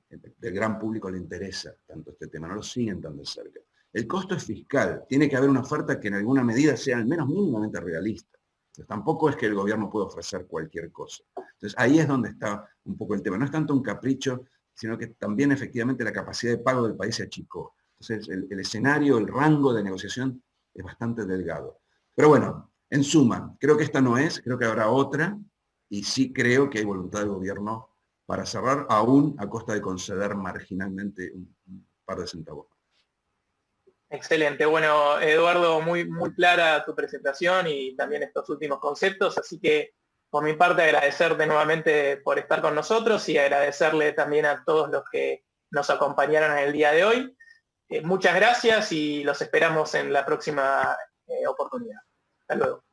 del gran público le interesa tanto este tema, no lo siguen tan de cerca. El costo es fiscal. Tiene que haber una oferta que en alguna medida sea al menos mínimamente realista. Entonces, tampoco es que el gobierno pueda ofrecer cualquier cosa. Entonces, ahí es donde está un poco el tema. No es tanto un capricho, sino que también efectivamente la capacidad de pago del país se achicó. Entonces, el escenario, el rango de negociación es bastante delgado. Pero bueno, en suma, creo que esta no es, creo que habrá otra, y sí creo que hay voluntad del gobierno para cerrar, aún a costa de conceder marginalmente un par de centavos. Excelente. Bueno, Eduardo, muy clara tu presentación y también estos últimos conceptos, así que por mi parte agradecerte nuevamente por estar con nosotros y agradecerle también a todos los que nos acompañaron en el día de hoy. Muchas gracias y los esperamos en la próxima oportunidad. Hasta luego.